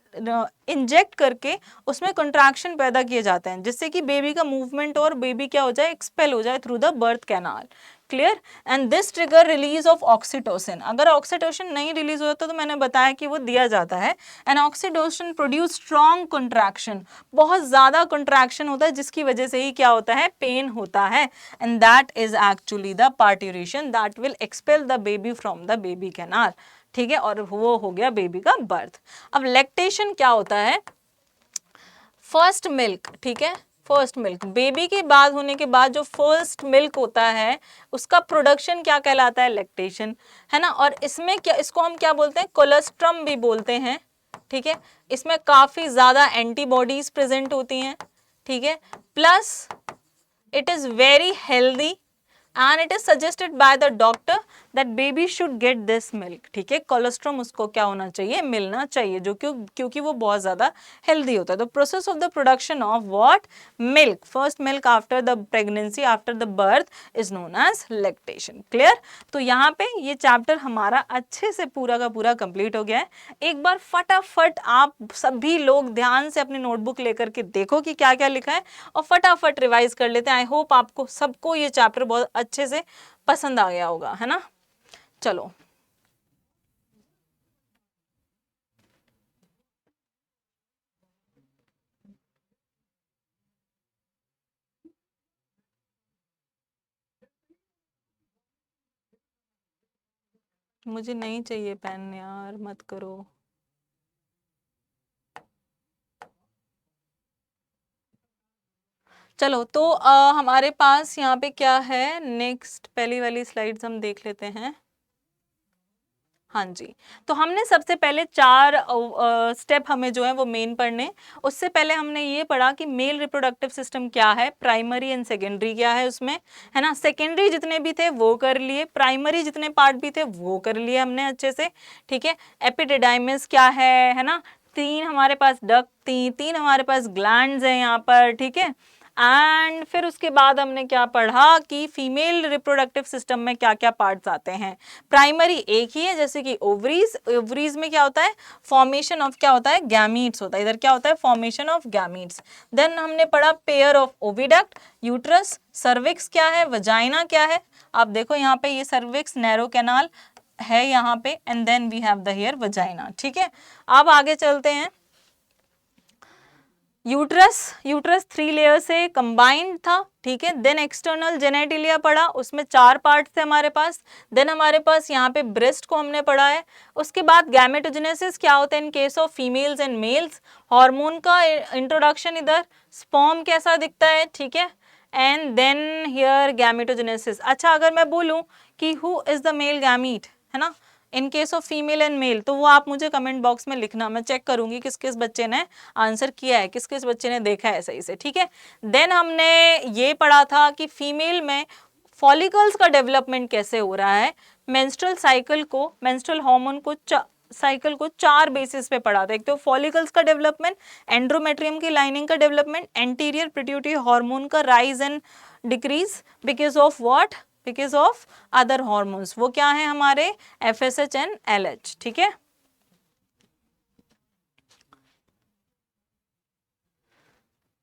इंजेक्ट करके उसमें कॉन्ट्रैक्शन पैदा किए जाते हैं, जिससे कि बेबी का मूवमेंट और बेबी क्या हो जाए, एक्सपेल हो जाए through the birth canal. Clear, and this trigger release of oxytocin. अगर ऑक्सीटोसिन नहीं रिलीज होता तो मैंने बताया कि वो दिया जाता है, and oxytocin produce strong contraction, बहुत ज्यादा कॉन्ट्रैक्शन होता है, जिसकी वजह से ही क्या होता है, पेन होता है, and that is actually the parturition that will expel the baby from the baby canal. ठीक है, और वो हो गया बेबी का बर्थ। अब लैक्टेशन क्या होता है, फर्स्ट मिल्क। ठीक है, फर्स्ट मिल्क, बेबी के बाद होने के बाद जो फर्स्ट मिल्क होता है, उसका प्रोडक्शन क्या कहलाता है, लैक्टेशन, है ना। और इसमें क्या, इसको हम क्या बोलते हैं, कोलेस्ट्रम भी बोलते हैं। ठीक है, इसमें काफी ज्यादा एंटीबॉडीज प्रेजेंट होती हैं। ठीक है, plus it is very healthy and it is suggested by the doctor that baby should get this milk। ठीक है, कोलेस्ट्रॉम उसको क्या होना चाहिए, मिलना चाहिए, जो क्योंकि वो बहुत ज्यादा हेल्दी होता है। The process of the production of what, milk, first milk after the pregnancy, after the birth, is known as lactation. Clear, तो यहाँ पे ये चैप्टर हमारा अच्छे से पूरा का पूरा कंप्लीट हो गया है। एक बार फटाफट आप सभी लोग ध्यान से अपनी नोटबुक लेकर के देखो कि क्या क्या लिखा है, और फटाफट रिवाइज कर लेते हैं। आई होप आपको सबको ये चैप्टर बहुत अच्छे से पसंद आ गया होगा, है ना। चलो, मुझे नहीं चाहिए पेन यार, मत करो। चलो, तो हमारे पास यहाँ पे क्या है, नेक्स्ट पहली वाली स्लाइड्स हम देख लेते हैं। हाँ जी, तो हमने सबसे पहले 4 स्टेप हमें जो है वो मेन पढ़ने। उससे पहले हमने ये पढ़ा कि मेल रिप्रोडक्टिव सिस्टम क्या है, प्राइमरी एंड सेकेंडरी क्या है उसमें, है ना। सेकेंडरी जितने भी थे वो कर लिए, प्राइमरी जितने पार्ट भी थे वो कर लिए हमने अच्छे से। ठीक है, एपिडिडाइमिस क्या है ना, 3 हमारे पास डक्ट थी, 3 हमारे पास ग्लैंड्स हैं यहाँ पर। ठीक है, एंड फिर उसके बाद हमने क्या पढ़ा कि फीमेल रिप्रोडक्टिव सिस्टम में क्या क्या पार्ट्स आते हैं। प्राइमरी एक ही है, जैसे कि ओवरीज, ओवरीज में क्या होता है, फॉर्मेशन ऑफ क्या होता है, गैमीट्स होता है। इधर क्या होता है, फॉर्मेशन ऑफ गैमीट्स। देन हमने पढ़ा pair of oviduct, uterus, cervix क्या है, वजाइना क्या है। आप देखो यहाँ पे ये सर्विक्स नैरो कैनाल है यहाँ पे, and then we have the here vagina. ठीक है, अब आगे चलते हैं। यूट्रस 3 लेयर से कंबाइंड था, ठीक है। देन एक्सटर्नल जेनेटिलिया पढ़ा, उसमें 4 पार्ट थे हमारे पास। देन हमारे पास यहाँ पे ब्रेस्ट को हमने पढ़ा है। उसके बाद गैमेटोजेनेसिस क्या होता है in case of females and males, hormone का इंट्रोडक्शन इधर, स्पर्म कैसा दिखता है, ठीक है। And then here gametogenesis. अच्छा, अगर मैं बोलूं कि who is the male gamete, है ना, in case of female and male, तो वो आप मुझे कमेंट बॉक्स में लिखना, मैं चेक करूंगी किस किस बच्चे ने आंसर किया है, किस किस बच्चे ने देखा है सही से, ठीक है। देन हमने ये पढ़ा था कि फीमेल में फॉलिकल्स का डेवलपमेंट कैसे हो रहा है। मेंस्ट्रुअल साइकिल को, मेंस्ट्रुअल हार्मोन को साइकिल को 4 बेसिस पे पढ़ा था। एक तो फॉलिकल्स का डेवलपमेंट, एंड्रोमेट्रियम की लाइनिंग का डेवलपमेंट, एंटीरियर पिट्यूटरी हार्मोन का rise and decrease because of what, because of other hormones, वो क्या है हमारे FSH एंड LH, ठीक है।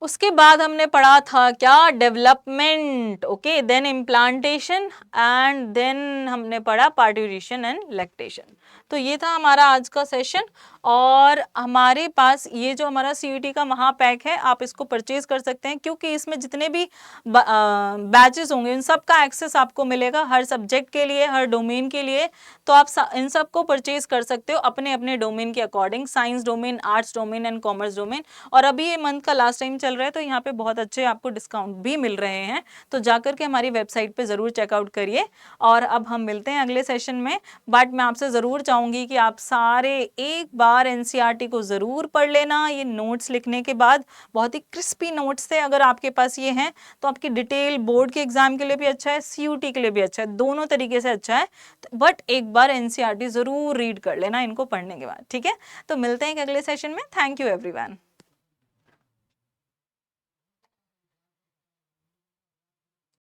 उसके बाद हमने पढ़ा था क्या, development, okay, then implantation and then हमने पढ़ा पार्ट्यूरेशन एंड लैक्टेशन। तो ये था हमारा आज का सेशन। और हमारे पास ये जो हमारा CUET का महापैक है, आप इसको परचेज कर सकते हैं, क्योंकि इसमें जितने भी बैचेस होंगे इन सब का एक्सेस आपको मिलेगा, हर सब्जेक्ट के लिए, हर डोमेन के लिए। तो आप इन सब को परचेज कर सकते हो अपने अपने डोमेन के according, science domain, arts domain and commerce domain. और अभी ये मंथ का लास्ट टाइम चल रहा है, तो यहाँ पे बहुत अच्छे आपको डिस्काउंट भी मिल रहे हैं, तो जाकर के हमारी वेबसाइट पे ज़रूर चेकआउट करिए। और अब हम मिलते हैं अगले सेशन में, बट मैं आपसे ज़रूर चाहूँगी कि आप सारे एक बार NCERT को ज़रूर पढ़ लेना। ये नोट्स लिखने के बाद बहुत ही क्रिस्पी नोट्स थे, अगर आपके पास ये हैं तो आपकी डिटेल बोर्ड के एग्जाम के लिए भी अच्छा है, CUET के लिए भी अच्छा है, दोनों तरीके से अच्छा है। बट एक बार NCERT ज़रूर रीड कर लेना इनको पढ़ने के बाद, ठीक है। तो मिलते हैं अगले सेशन में। Thank you everyone.